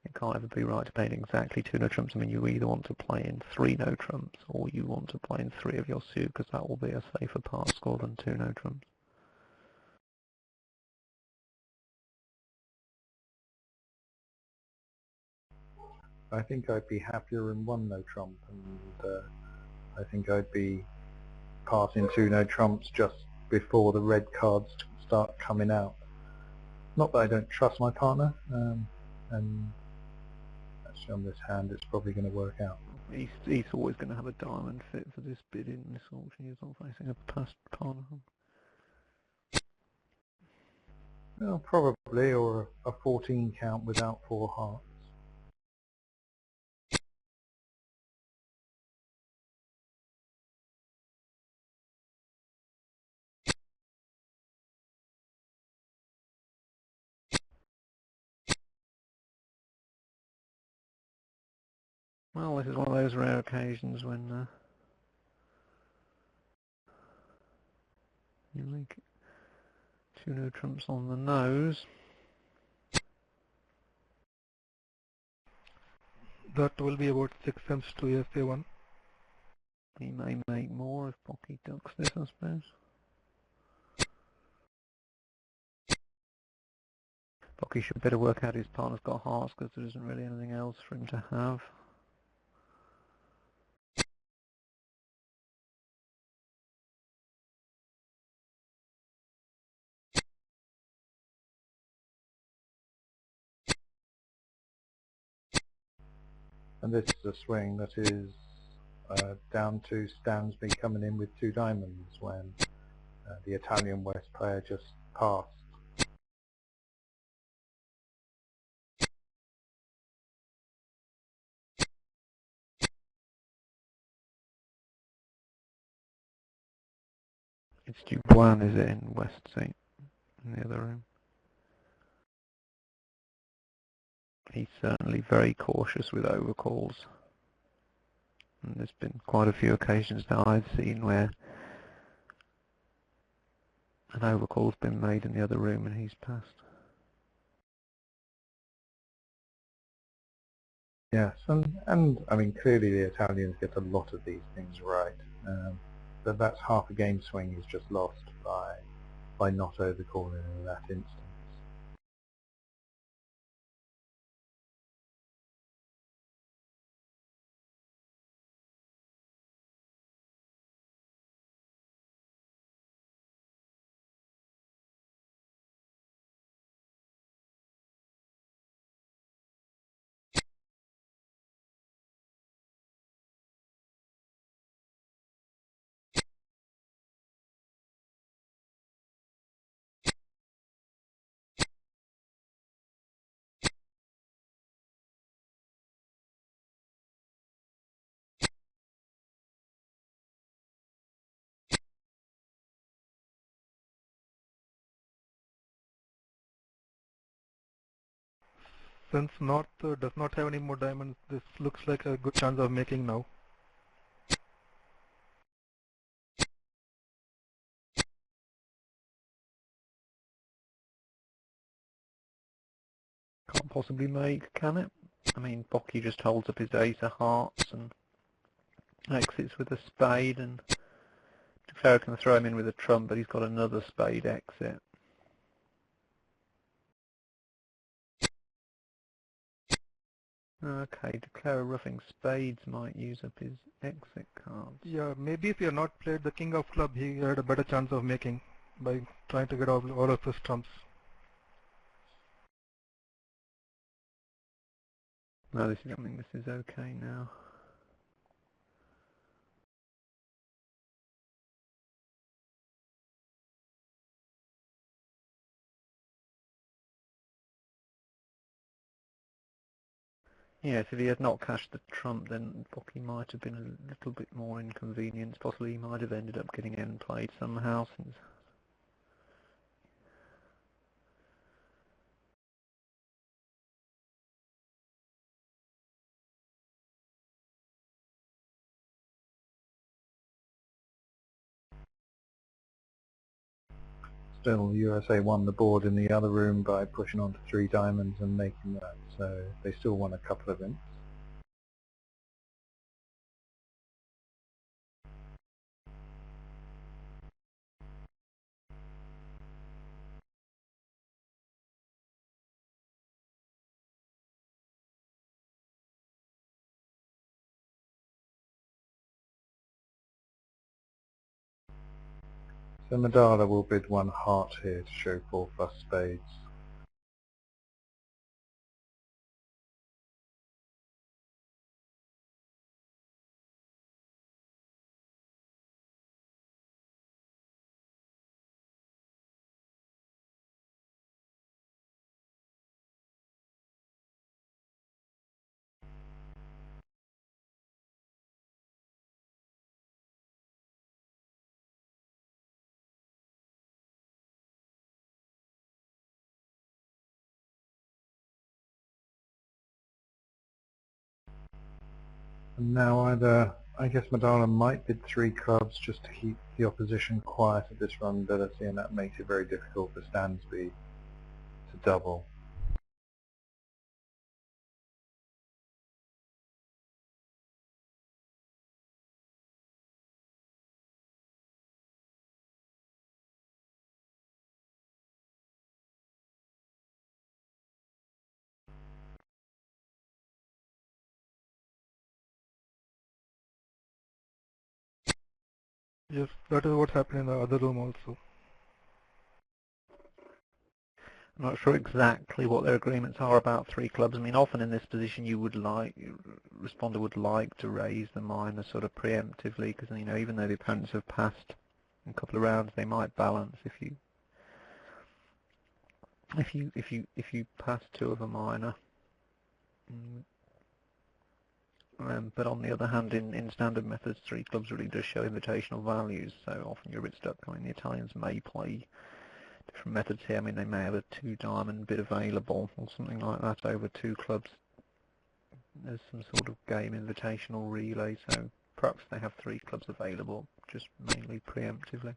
it can't ever be right to play in exactly 2 no trumps. I mean, you either want to play in 3 no trumps or you want to play in 3 of your suit, because that will be a safer pass score than 2 no trumps. I think I'd be happier in 1 no trump, and I think I'd be passing 2 no trumps just before the red cards start coming out. Not that I don't trust my partner, and actually on this hand it's probably going to work out. He's always going to have a diamond fit for this bid in this auction. He's not facing a passed partner. Well, probably, or a 14 count without 4 hearts. Well, this is one of those rare occasions when you make 2 no trumps on the nose. That will be about 6 cents to USA1. He may make more if Bocchi ducks this, I suppose. Bocchi should better work out his partner's got hearts, because there isn't really anything else for him to have. And this is a swing that is down to Stansby coming in with 2 diamonds when the Italian West player just passed. It's Dubois, is it, in West seat, in the other room? He's certainly very cautious with overcalls. And there's been quite a few occasions now I've seen where an overcall's been made in the other room and he's passed. Yes, and I mean clearly the Italians get a lot of these things right, but that's half a game swing is just lost by not overcalling in that instance. Since North does not have any more diamonds, this looks like a good chance of making now. Can't possibly make, can it? I mean, Bocchi just holds up his ace of hearts and exits with a spade, and Declare can throw him in with a trump, but he's got another spade exit. Okay, Declare roughing spades might use up his exit cards. Yeah, maybe if he had not played the king of club, he had a better chance of making by trying to get all of his trumps. No, this is something. This is okay now. Yes, if he had not cashed the trump, then Bocchi might have been a little bit more inconvenienced. Possibly he might have ended up getting end played somehow, since Still, USA won the board in the other room by pushing on to 3 diamonds and making that, so they still won a couple of imps. So Madala will bid 1 heart here to show 4 plus spades. And now either, I guess Madala might bid 3 clubs just to keep the opposition quiet at this runability, and that makes it very difficult for Stansby to double. Yes, that is what happened in the other room also. I'm not sure exactly what their agreements are about 3 clubs. I mean, often in this position, responder would like to raise the minor sort of preemptively, because even though the opponents have passed a couple of rounds, they might balance if you pass 2 of a minor. But on the other hand, in standard methods, 3 clubs really does show invitational values, so often you're a bit stuck. I mean, the Italians may play different methods here. I mean, they may have a 2 diamond bid available or something like that over 2 clubs. There's some sort of game invitational relay, so perhaps they have 3 clubs available, just mainly preemptively.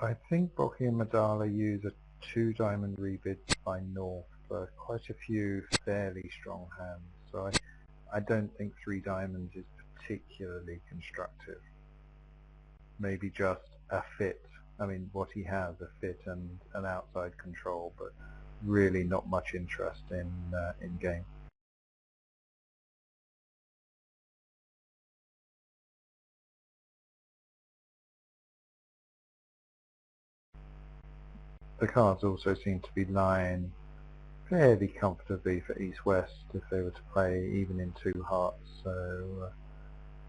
I think Bocchi and Madala use a 2 diamond rebid by North for quite a few fairly strong hands, so I don't think 3 diamonds is particularly constructive. Maybe just a fit. I mean, what he has, a fit and an outside control, but really not much interest in game. The cards also seem to be lying fairly comfortably for East-West if they were to play even in 2 hearts, so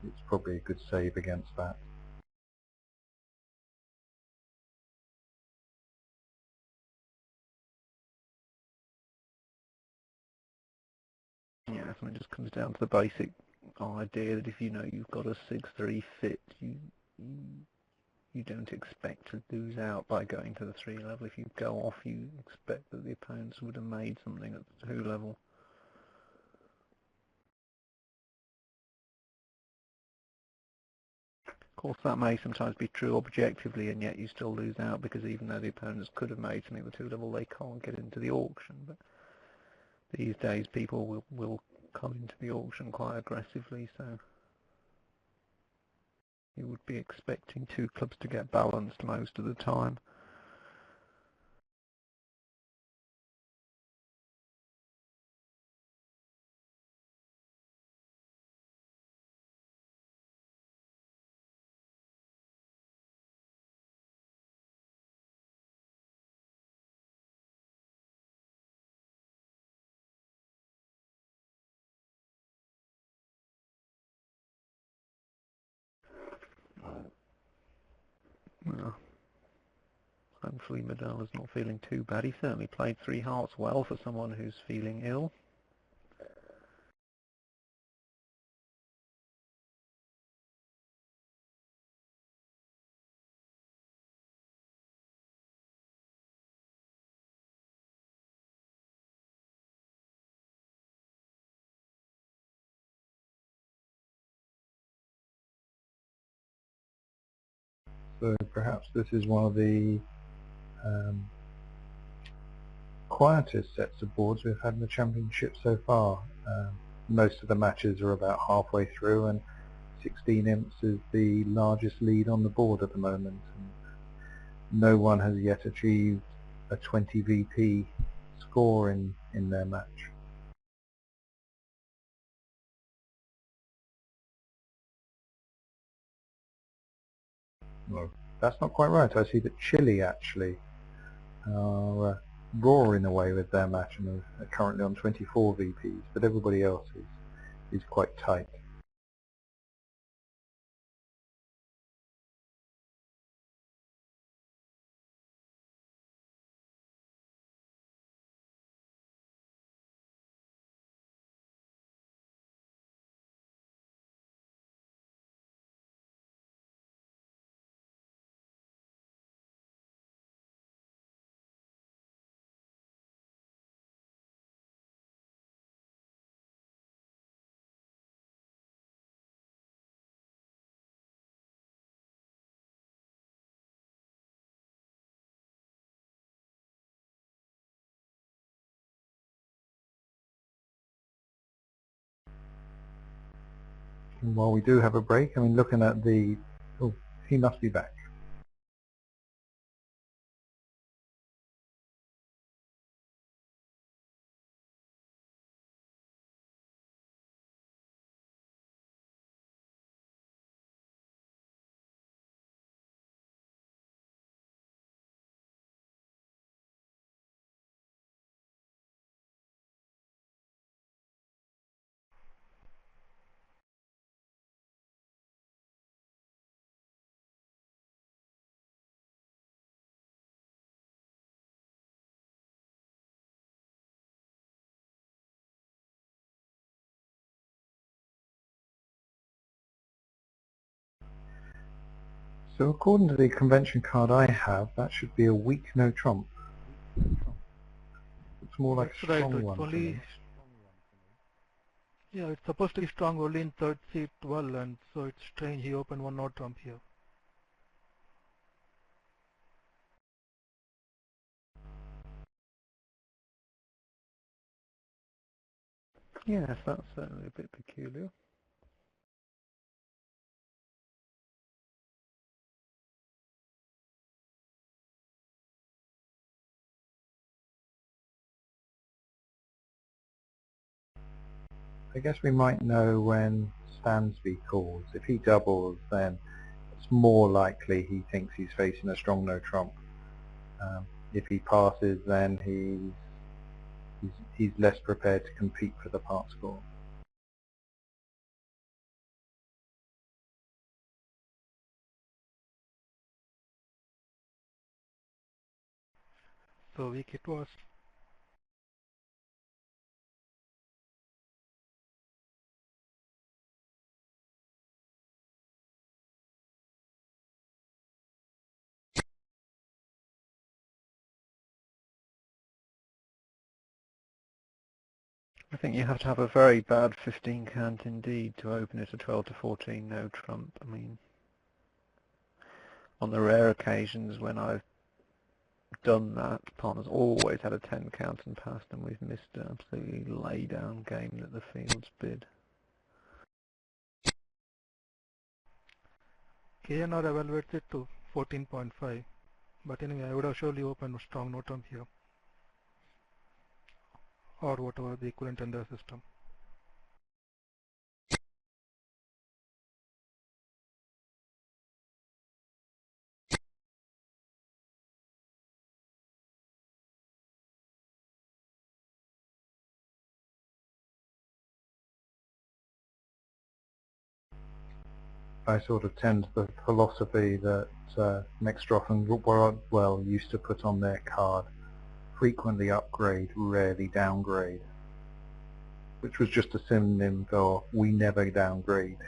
it's probably a good save against that. I mean, it just comes down to the basic idea that if you know you've got a 6-3 fit, you don't expect to lose out by going to the 3 level. If you go off, you expect that the opponents would have made something at the 2 level. Of course, that may sometimes be true objectively, and yet you still lose out because even though the opponents could have made something at the 2 level, they can't get into the auction. But these days, people will come into the auction quite aggressively, so you would be expecting 2 clubs to get balanced most of the time. Well, hopefully Madala's not feeling too bad. He certainly played 3 hearts well for someone who's feeling ill. So perhaps this is one of the quietest sets of boards we've had in the championship so far. Most of the matches are about halfway through, and 16 imps is the largest lead on the board at the moment. And no one has yet achieved a 20 VP score in their match. Well, that's not quite right. I see that Chile actually are roaring away with their match and are currently on 24 VPs, but everybody else is quite tight. And while we do have a break, I mean, looking at the... Oh, he must be back. So according to the convention card I have, that should be a weak no trump. It's more like a strong one to me. Yeah, it's supposed to be strong only in third seat 12, and so it's strange he opened 1 no trump here. Yes, that's certainly a bit peculiar. I guess we might know when Stansby calls. If he doubles, then it's more likely he thinks he's facing a strong no trump. If he passes, then he's less prepared to compete for the part score. So weak it was. I think you have to have a very bad 15 count indeed to open it a 12 to 14 no trump. I mean, on the rare occasions when I've done that, partner's always had a 10 count and passed, and we've missed an absolutely lay down game that the field's bid. KNR evaluates it to 14.5, but anyway, I would have surely opened a strong no trump here, or whatever the equivalent in their system. I sort of tend to the philosophy that Nextroff and Broadwell used to put on their card: frequently upgrade, rarely downgrade, which was just a synonym for we never downgrade.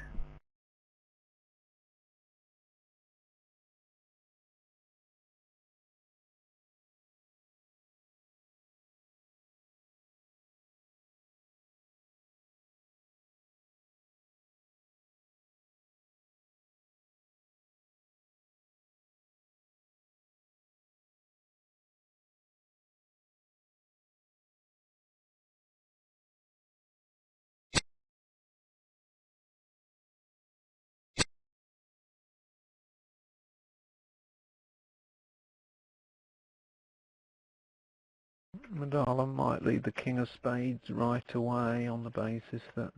Madala might lead the king of spades right away on the basis that,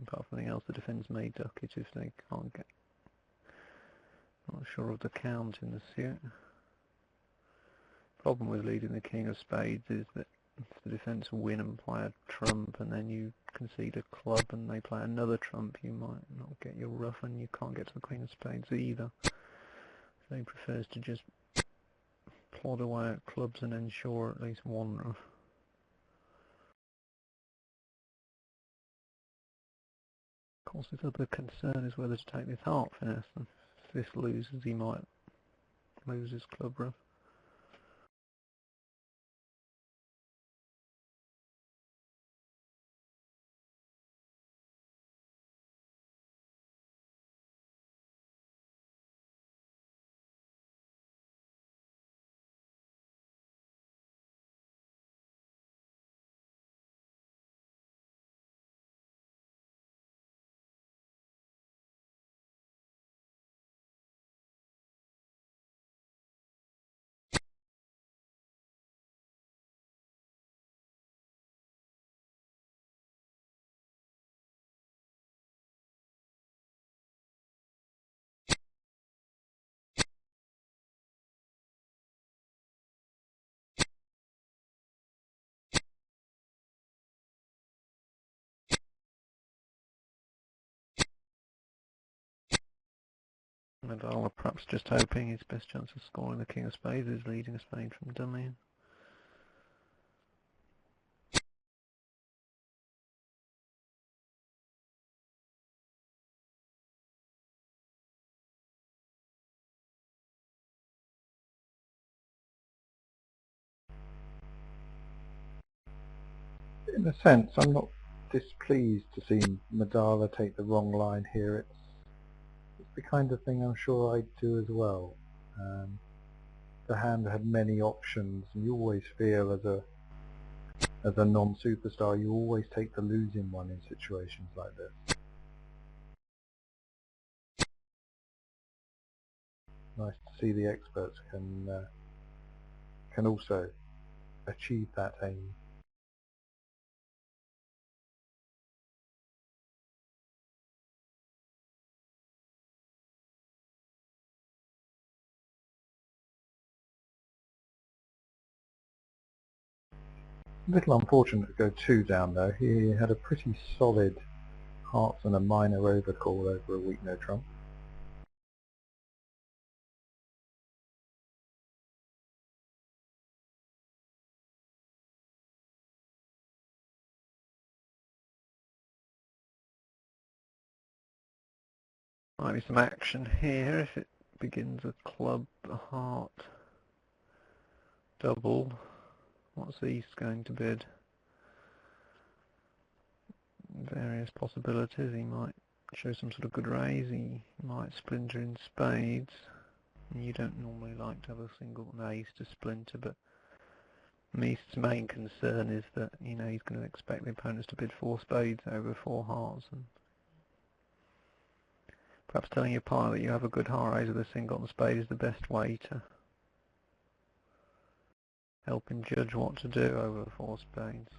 apart from anything else, the defence may duck it if they can't get, not sure of the count in the suit. Problem with leading the king of spades is that if the defence win and play a trump and then you concede a club and they play another trump, you might not get your ruff and you can't get to the queen of spades either. So he prefers to just plod away at clubs and ensure at least one ruff. Of course, his other concern is whether to take this heart finesse, and if this loses he might lose his club ruff. Madala perhaps just hoping his best chance of scoring the king of spades is leading a spade from dummy. In a sense, I'm not displeased to see Madala take the wrong line here. It's the kind of thing I'm sure I'd do as well. The hand had many options, and you always feel as a non-superstar, you always take the losing one in situations like this. Nice to see the experts can also achieve that aim. A little unfortunate to go 2 down though. He had a pretty solid hearts and a minor overcall over a weak no trump. Might be some action here if it begins a club, a heart, double. What's the East going to bid? various possibilities. He might show some sort of good raise, he might splinter in spades. You don't normally like to have a single ace to splinter, but Meest's main concern is that, you know, he's going to expect the opponents to bid 4 spades over 4 hearts, and perhaps telling your partner that you have a good heart raise with a singleton spade is the best way to help him judge what to do over 4 spades.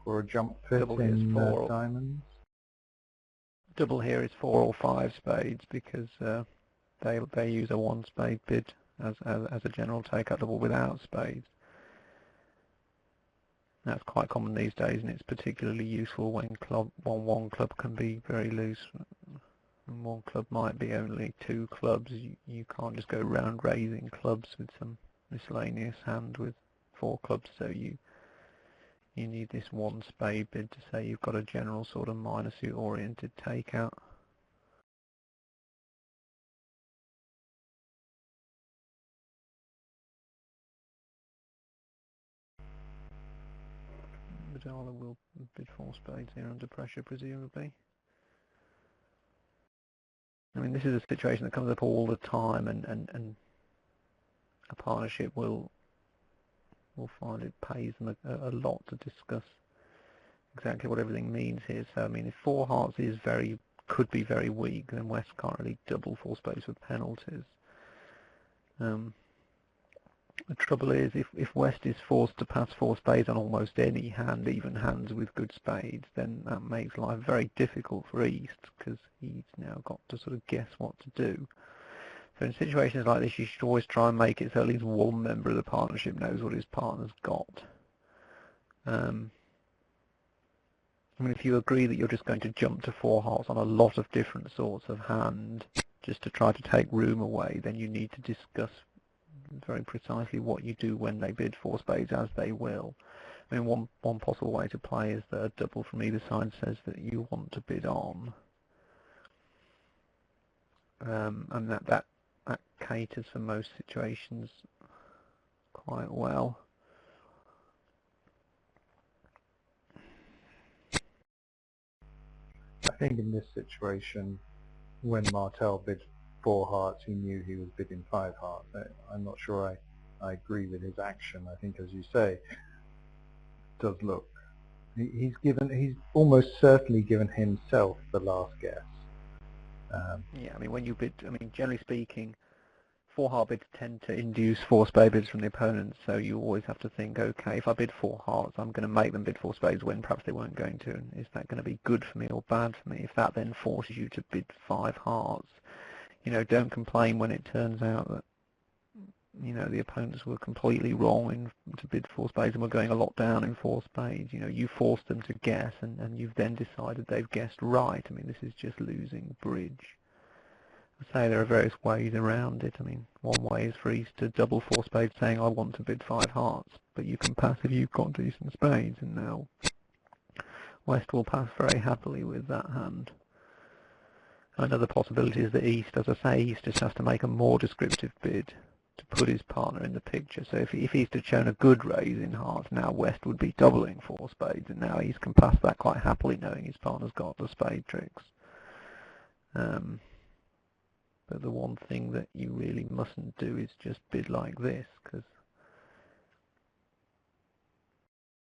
For a jump fit Double in four. diamonds? Double here is 4 or 5 spades because they use a 1 spade bid as a general take-up double without spades. That's quite common these days, and it's particularly useful when one club can be very loose, and one club might be only 2 clubs. You can't just go round raising clubs with some miscellaneous hand with 4 clubs, so you need this 1 spade bid to say you've got a general sort of minor suit oriented takeout. Madala will bid 4 spades here under pressure, presumably. I mean, this is a situation that comes up all the time, and a partnership will find it pays them a lot to discuss exactly what everything means here. So, I mean, if 4 hearts could be very weak, then West can't really double 4 spades with penalties. The trouble is, if West is forced to pass 4 spades on almost any hand, even hands with good spades, then that makes life very difficult for East, because he's now got to sort of guess what to do. So in situations like this, you should always try and make it so at least one member of the partnership knows what his partner's got. I mean, if you agree that you're just going to jump to 4 hearts on a lot of different sorts of hand, just to try to take room away, then you need to discuss very precisely what you do when they bid 4 spades, as they will. I mean, one possible way to play is that a double from either side says that you want to bid on, and that caters for most situations quite well. I think in this situation, when Martel bid 4 hearts, he knew he was bidding 5 hearts. I'm not sure I agree with his action. I think, as you say, it does look. He's almost certainly given himself the last guess. Yeah, I mean, when you bid, I mean, generally speaking, 4 heart bids tend to induce 4 spade bids from the opponent, so you always have to think, okay, if I bid 4 hearts, I'm going to make them bid 4 spades when perhaps they weren't going to, and is that going to be good for me or bad for me? If that then forces you to bid 5 hearts, you know, don't complain when it turns out that, you know, the opponents were completely wrong to bid 4 spades and were going a lot down in 4 spades. You know, you forced them to guess, and you've then decided they've guessed right. I mean, this is just losing bridge. I say there are various ways around it. I mean, one way is for East to double 4 spades saying, I want to bid 5 hearts, but you can pass if you've got decent spades, and now West will pass very happily with that hand. Another possibility is that East, as I say, East just has to make a more descriptive bid to put his partner in the picture. So if East had shown a good raise in hearts, now West would be doubling 4 spades, and now East can pass that quite happily knowing his partner's got the spade tricks. But the one thing that you really mustn't do is just bid like this, because,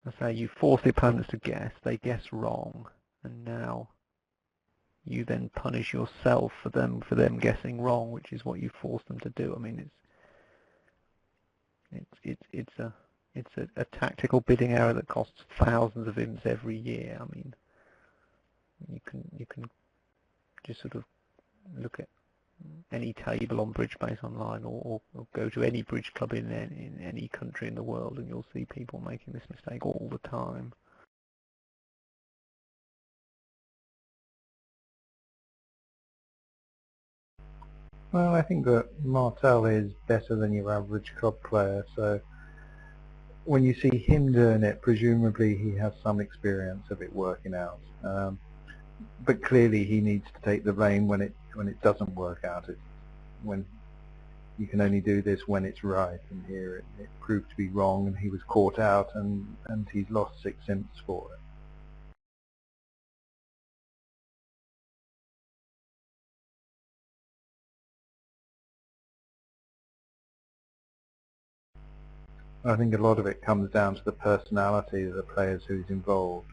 I say, you force the opponents to guess, they guess wrong, and now you then punish yourself for them guessing wrong, which is what you force them to do. I mean, it's a tactical bidding error that costs thousands of imps every year. I mean, you can just sort of look at any table on BridgeBase online, or go to any bridge club in any country in the world, and you'll see people making this mistake all the time. Well, I think that Martel is better than your average club player, so when you see him doing it, presumably he has some experience of it working out. But clearly he needs to take the rein when it doesn't work out. When you can only do this when it's right, and here it proved to be wrong, and he was caught out, and he's lost 6 imps for it. I think a lot of it comes down to the personality of the players who's involved.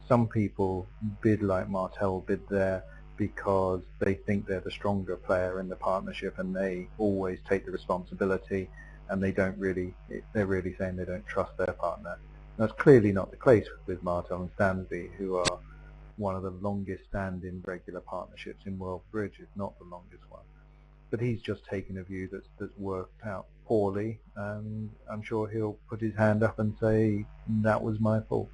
Some people bid like Martel bid there because they think they're the stronger player in the partnership and they always take the responsibility, and they're really saying they don't trust their partner. That's clearly not the case with Martel and Stansby, who are one of the longest standing regular partnerships in World Bridge, if not the longest one. But he's just taken a view that's worked out poorly, and I'm sure he'll put his hand up and say, that was my fault.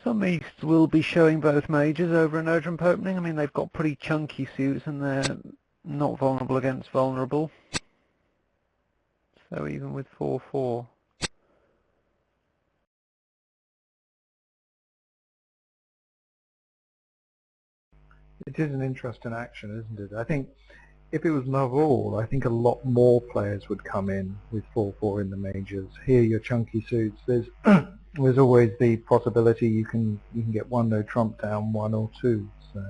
Some Easts will be showing both majors over a no trump opening. I mean, they've got pretty chunky suits and they're not vulnerable against vulnerable. So even with 4-4. It is an interesting action, isn't it? I think if it was love all, I think a lot more players would come in with 4-4 in the majors. Here, your chunky suits, there's there's always the possibility you can get one no trump down, one or two. So.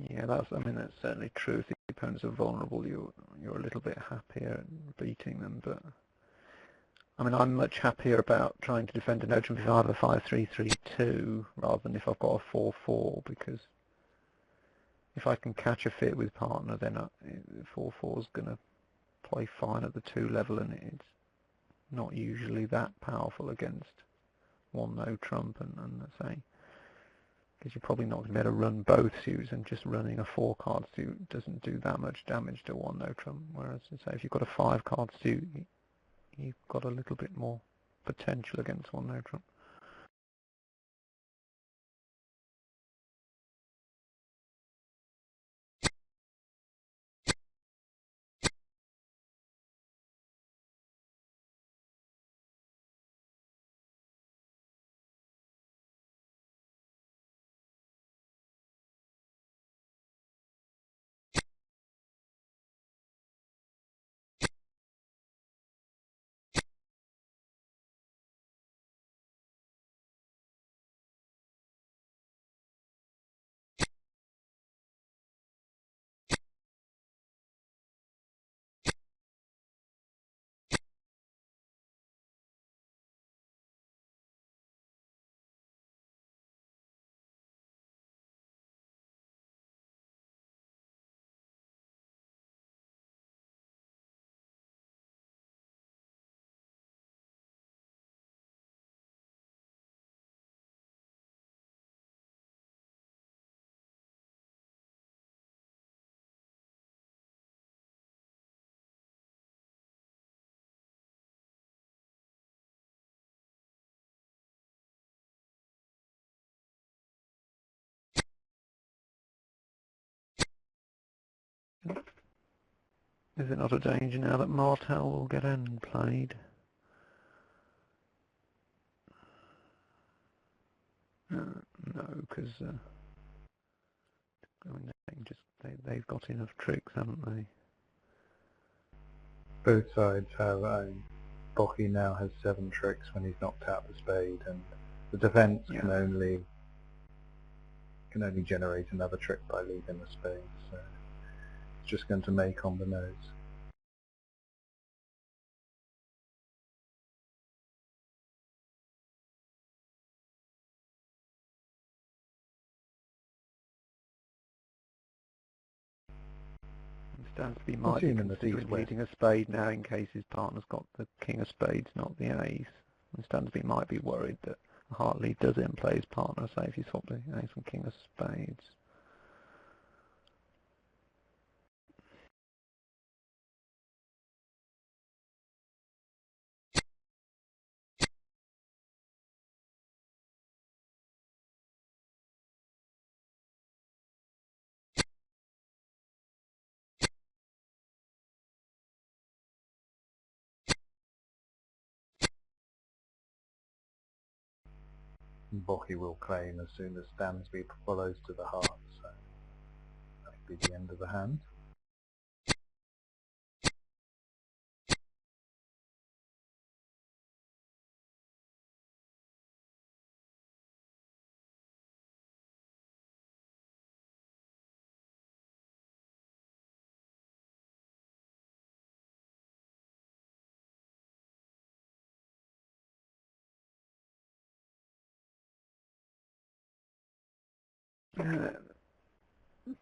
Yeah, I mean, that's certainly true. If the opponents are vulnerable, you're a little bit happier at beating them. But I mean, I'm much happier about trying to defend a no trump if I have a 5-3-3-2 rather than if I've got a 4-4, because if I can catch a fit with partner, then 4-4 is going to play fine at the 2 level, and it's not usually that powerful against one no trump, and say, because you're probably not going to be able to run both suits, and just running a 4-card suit doesn't do that much damage to one no trump. Whereas, say, if you've got a 5-card suit, you've got a little bit more potential against one no trump. Is it not a danger now that Martel will get end played? No, because I mean, they've got enough tricks, haven't they? Both sides have. Bocchi now has 7 tricks when he's knocked out the spade, and the defence can only generate another trick by leaving the spade. So it's just going to make on the nose. Stansby I'll might see be him in the considering east-west. leading a spade now in case his partner's got the king of spades, not the ace. And Stansby might be worried that a heart lead does it and play his partner, say if you swap the ace and king of spades. Bocchi will claim as soon as Stansby follows to the heart, so that'll be the end of the hand.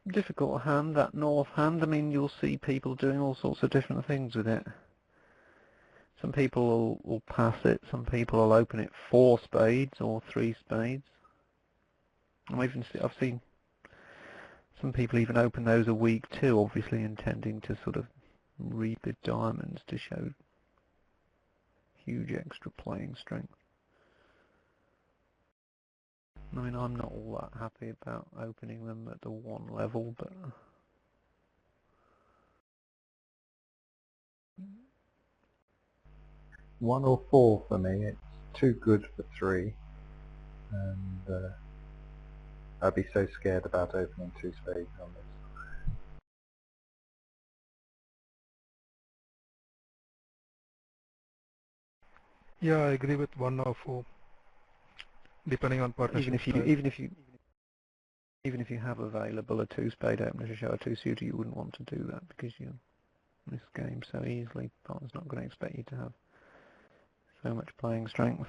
Difficult hand, that north hand. I mean, you'll see people doing all sorts of different things with it. Some people will pass it, some people will open it 4 spades or 3 spades. I've seen some people even open those a week too, obviously intending to sort of rebid diamonds to show huge extra playing strength. I mean, I'm not all that happy about opening them at the 1 level, but 1 or 4 for me. It's too good for 3, and I'd be so scared about opening 2 spades on this. Yeah, I agree with 1 or 4, depending on partnership style. Even if you have available a 2 spade opener to show a 2 suitor, you wouldn't want to do that because you miss game so easily. Partner's not going to expect you to have so much playing strength.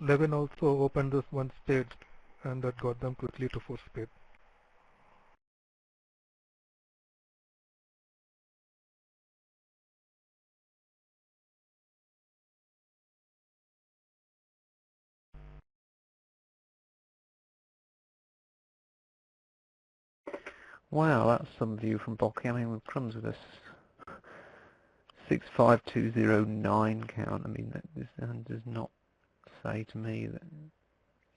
Levin also opened this 1 spade, and that got them quickly to 4 spade. Wow, that's some view from Bocchi. I mean, with crumbs with a 6-5-2-0-9 count. I mean, this hand does not say to me that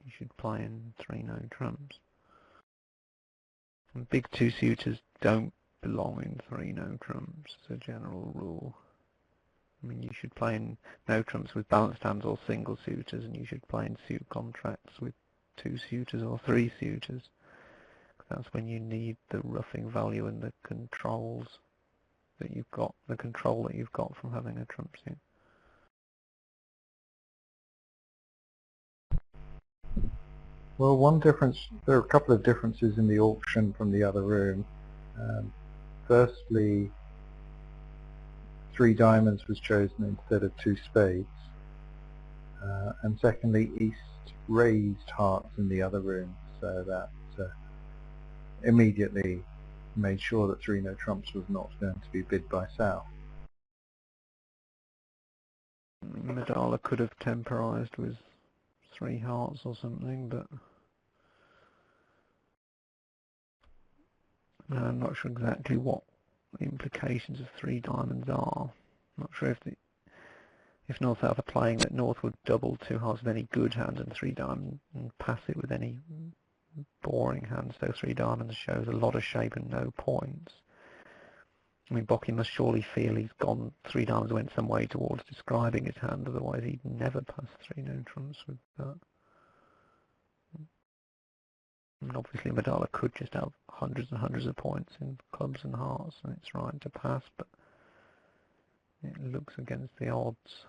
you should play in 3-no trumps. And big 2 suitors don't belong in 3-no trumps as a general rule. I mean, you should play in no trumps with balanced hands or single suitors, and you should play in suit contracts with 2 suitors or 3 suitors. That's when you need the roughing value and the controls that you've got, the control that you've got from having a trump suit. Well, one difference, there are a couple of differences in the auction from the other room. Firstly, 3 diamonds was chosen instead of 2 spades. And secondly, East raised hearts in the other room, so that immediately made sure that 3-no trumps was not going to be bid by South. Madala could have temporized with 3 hearts or something, but I'm not sure exactly what the implications of 3 diamonds are. I'm not sure if North-South are playing that North would double 2 hearts with any good hand and 3 diamonds and pass it with any boring hand, so 3 diamonds shows a lot of shape and no points. I mean, Bocchi must surely feel he's gone 3 diamonds went some way towards describing his hand, otherwise he'd never pass 3-no trumps with that. And obviously Madala could just have hundreds and hundreds of points in clubs and hearts, and it's right to pass, but it looks against the odds.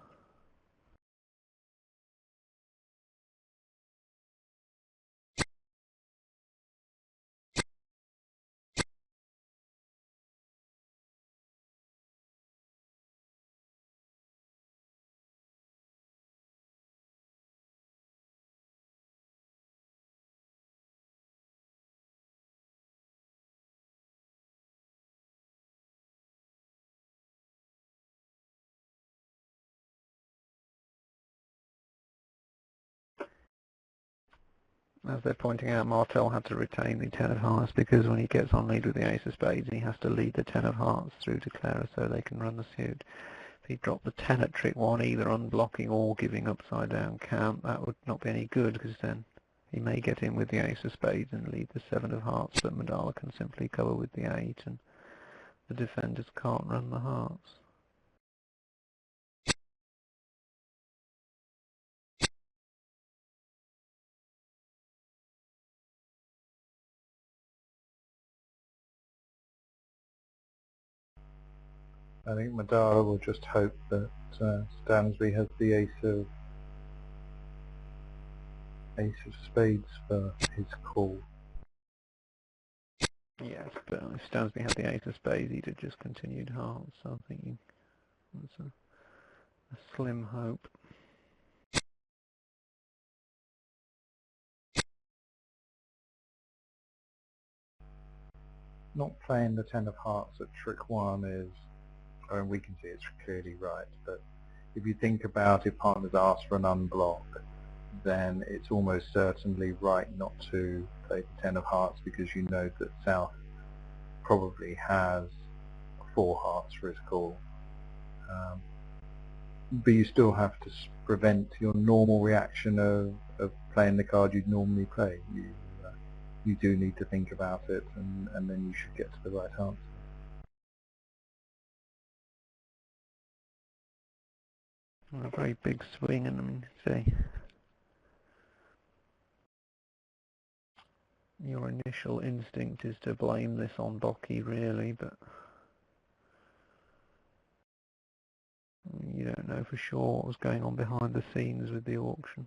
as they're pointing out, Martel had to retain the 10 of hearts because when he gets on lead with the ace of spades, he has to lead the 10 of hearts through to Clara so they can run the suit. If he dropped the 10 at trick 1, either unblocking or giving upside down count, that would not be any good because then he may get in with the ace of spades and lead the 7 of hearts, but Madala can simply cover with the 8 and the defenders can't run the hearts. I think Madala will just hope that Stansby has the ace of spades for his call. Yes, but if Stansby had the ace of spades, he'd have just continued hearts, so I think that's a slim hope. Not playing the 10 of hearts at trick 1 is, I mean, we can see it's clearly right, but if you think about if partners ask for an unblock, then it's almost certainly right not to play the 10 of hearts because you know that South probably has 4 hearts for his call. But you still have to prevent your normal reaction of playing the card you'd normally play. You do need to think about it, and then you should get to the right answer. A very big swing, and I mean, say, your initial instinct is to blame this on Bocchi, really, but you don't know for sure what was going on behind the scenes with the auction.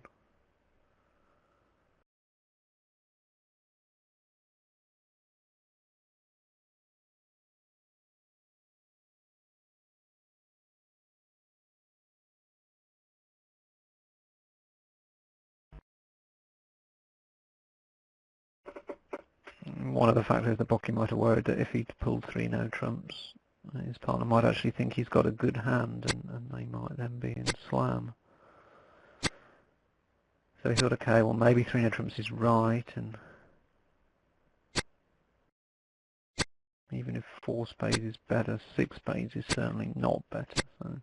One of the factors that Bocchi might have worried that if he'd pulled 3 no trumps, his partner might actually think he's got a good hand, and they might then be in slam. So he thought, okay, well maybe 3 no trumps is right, and even if 4 spades is better, 6 spades is certainly not better. So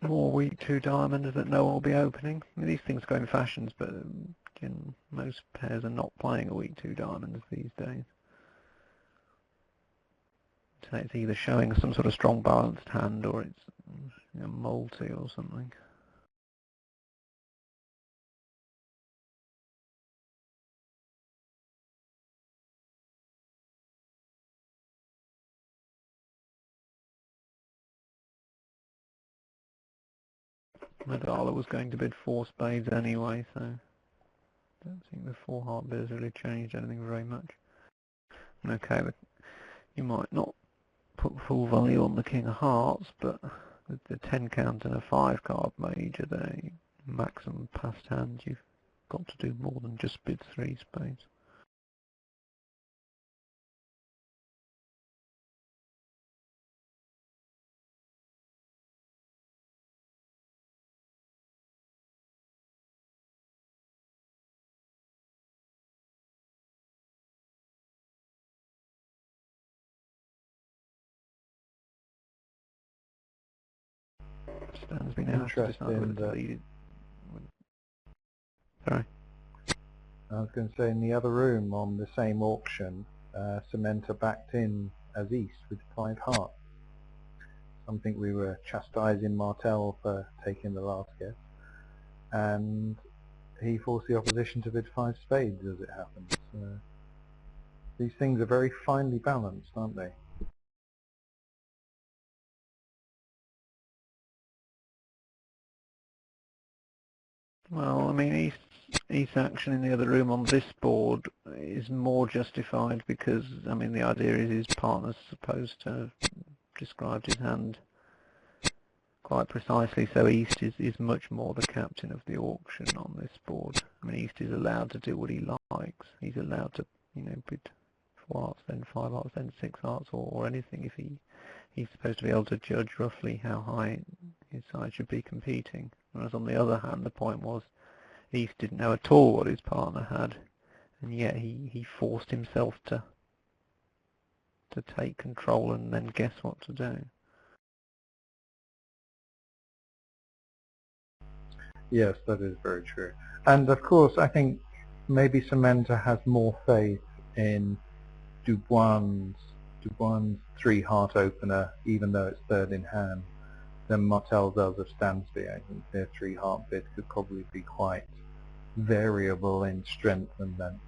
more weak 2 diamonds that no one will be opening. I mean, these things go in fashions, but again, most pairs are not playing a weak 2 diamonds these days. So it's either showing some sort of strong balanced hand or it's multi or something. Madala was going to bid 4 spades anyway, so I don't think the 4 heart bid has really changed anything very much. Okay, you might not put full value on the king of hearts, but with the 10 count and a 5 card major, the maximum passed hand, you've got to do more than just bid 3 spades. Stansby now to decide whether Interesting to that, lead it. Sorry. I was going to say, in the other room on the same auction, Cementa backed in as East with 5 hearts. Something we were chastising Martel for taking the last guess, and he forced the opposition to bid 5 spades as it happens. These things are very finely balanced, aren't they? Well, I mean, East's action in the other room on this board is more justified because, I mean, the idea is his partner's supposed to have described his hand quite precisely, so East is much more the captain of the auction on this board. I mean, East is allowed to do what he likes. He's allowed to, you know, bid 4 hearts, then 5 hearts, then 6 hearts, or anything if he's supposed to be able to judge roughly how high his side should be competing. Whereas on the other hand, the point was East didn't know at all what his partner had, and yet he forced himself to take control and then guess what to do. Yes, that is very true. And of course, I think maybe Cementa has more faith in Dubois's 3-heart opener, even though it's third in hand, than Martel does of Stansby. I think their 3-heart bid could probably be quite variable in strength and length.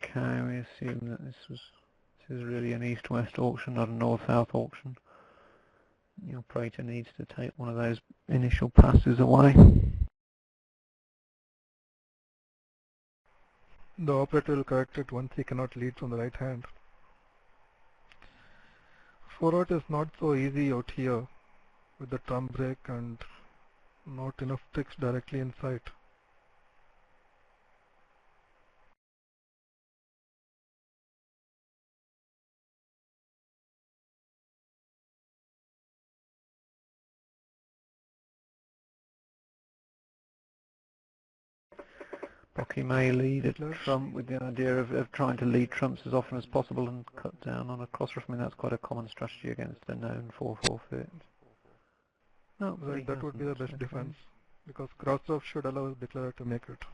Okay, we assume that this is really an east-west auction, not a north-south auction. The operator needs to take one of those initial passes away. The operator will correct it once he cannot lead from the right hand. 4-heart is not so easy out here with the trump break and not enough tricks directly in sight. Bocchi may lead a trump with the idea of trying to lead trumps as often as possible and cut down on a cross-ruff. I mean, that's quite a common strategy against the known 4-4 fit. No, Right, that would be the best defense, because cross-ruff should allow the declarer to make it.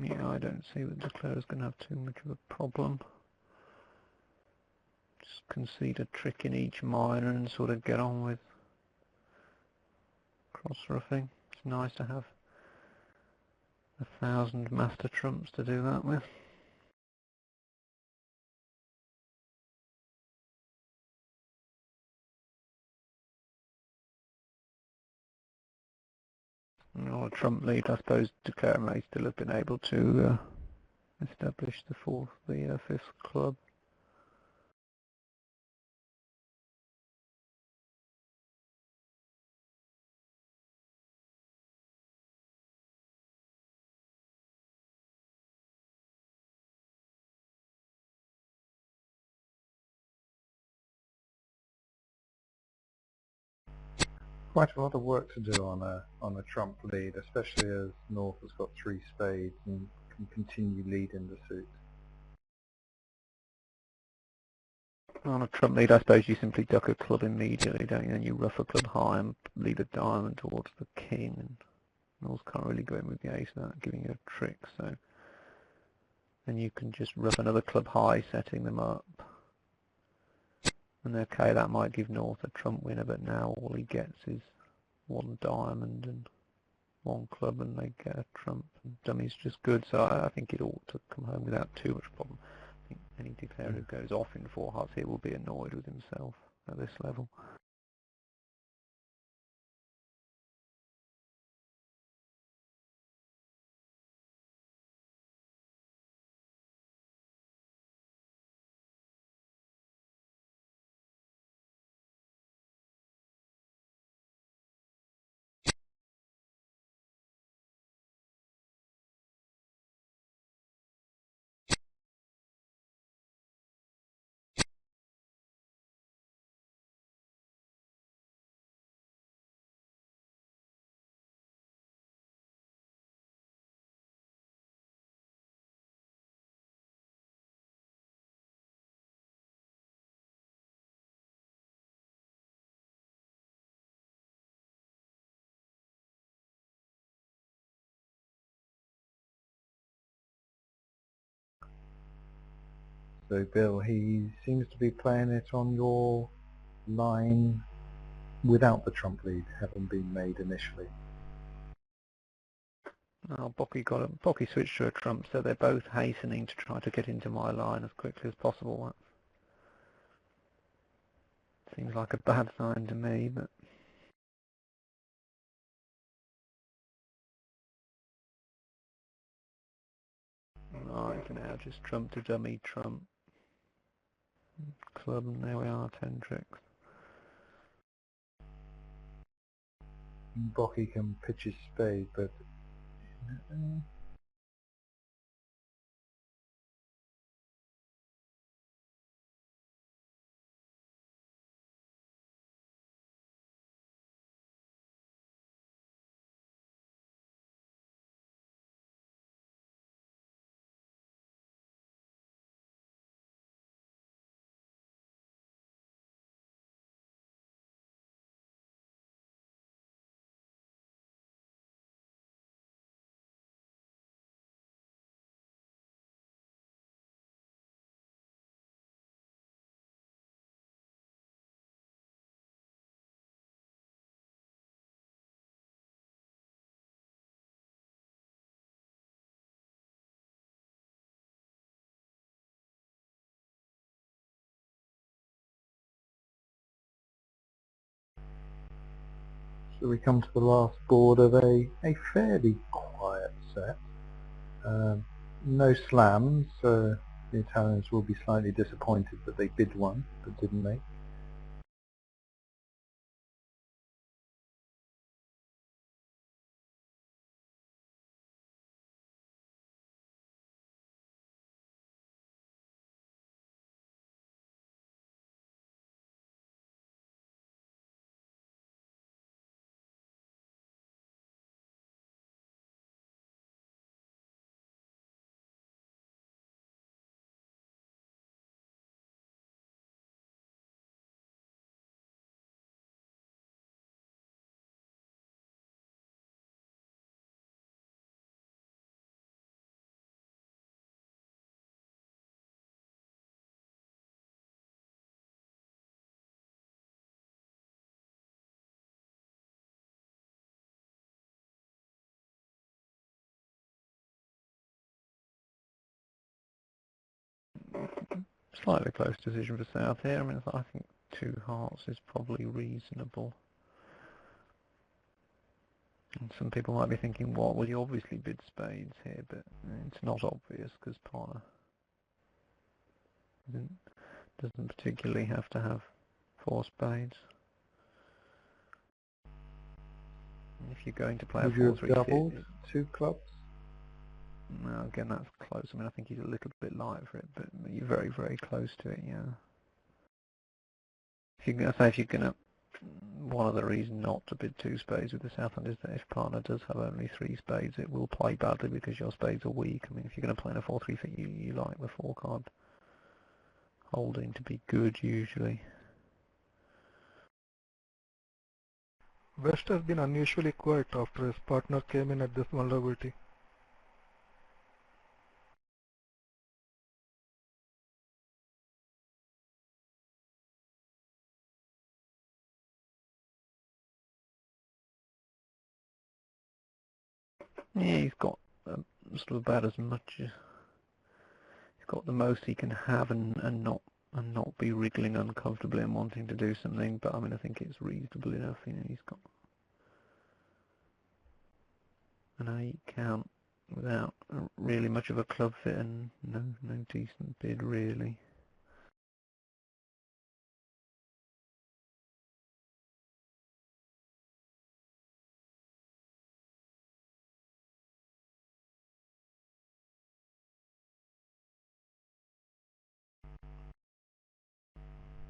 Yeah, I don't see that the declarer's going to have too much of a problem. Just concede a trick in each minor and sort of get on with cross-ruffing. It's nice to have 1,000 master trumps to do that with. On a trump lead, I suppose declarer may still have been able to establish the fifth club. Quite a lot of work to do on a trump lead, especially as North has got 3 spades and can continue leading the suit. On a trump lead, I suppose you simply duck a club immediately, don't you? And you ruff a club high and lead a diamond towards the king. And North can't really go in with the ace without giving you a trick, so then you can just ruff another club high, setting them up. And okay, that might give North a trump winner, but now all he gets is 1 diamond, and one club and they get a trump, and dummy's just good, so I think it ought to come home without too much problem. I think any declarer who goes off in 4 hearts here will be annoyed with himself at this level. So Bill, he seems to be playing it on your line without the trump lead having been made initially. Oh, Bocchi switched to a trump, so they're both hastening to try to get into my line as quickly as possible. That seems like a bad sign to me, but I can now just trump to dummy trump. Club, and there we are, 10 tricks. Bocchi can pitch his spade, but so we come to the last board of a fairly quiet set. No slams, so the Italians will be slightly disappointed that they bid one but didn't make. Slightly close decision for South here. I mean, I think 2 hearts is probably reasonable. And some people might be thinking, what? Well, you obviously bid spades here, but it's not obvious because partner doesn't particularly have to have 4 spades. And if you're going to play Would a you have 4-3 doubled fit, 2 clubs? no, again that's close. I mean, I think he's a little bit light for it, but you're very, very close to it. Yeah. If you're gonna, one of the reasons not to bid 2 spades with the South End is that if partner does have only 3 spades, it will play badly because your spades are weak. I mean, if you're going to play in a 4-3 fit, you like the 4 card holding to be good usually. West has been unusually quiet after his partner came in at this vulnerability. Yeah, he's got sort of about as much. He's got the most he can have, and not be wriggling uncomfortably and wanting to do something. But I mean, I think it's reasonable enough. You know, he's got an 8 count without really much of a club fit and no decent bid really.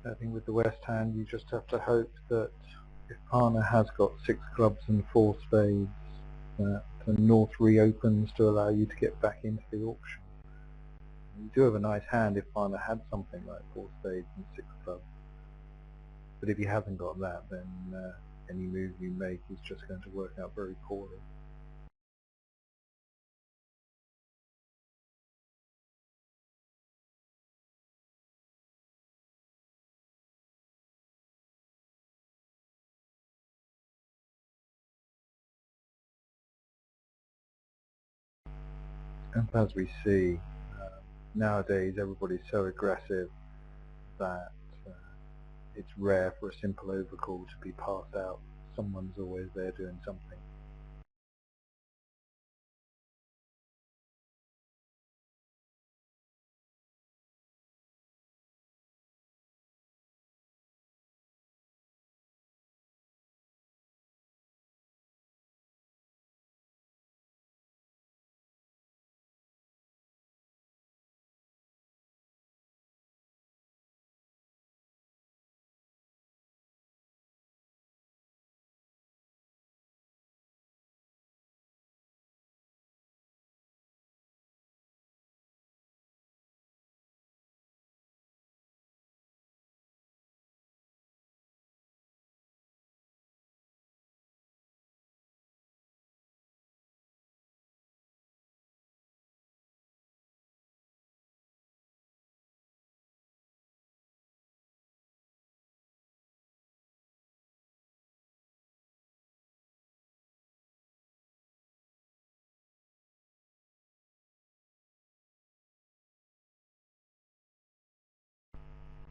I think with the West Hand, you just have to hope that if partner has got 6 clubs and 4 spades, that the North reopens to allow you to get back into the auction. You do have a nice hand if partner had something like 4 spades and 6 clubs. But if he hasn't got that, then any move you make is just going to work out very poorly. And as we see, nowadays everybody's so aggressive that it's rare for a simple overcall to be passed out. Someone's always there doing something.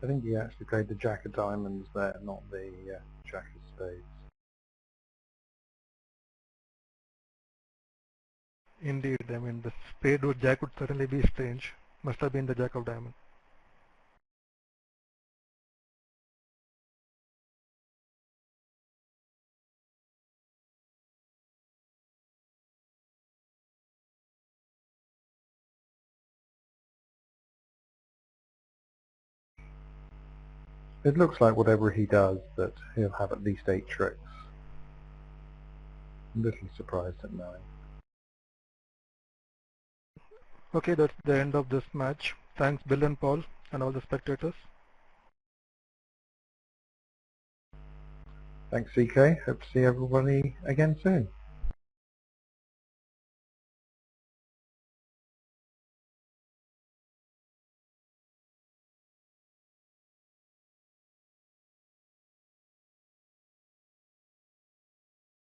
I think he actually played the Jack of Diamonds there, not the Jack of Spades. Indeed, I mean the spade or jack would certainly be strange. Must have been the jack of diamond. It looks like whatever he does, that he'll have at least 8 tricks. I'm a little surprised at 9. Okay, that's the end of this match. Thanks Bill and Paul and all the spectators. Thanks CK, hope to see everybody again soon.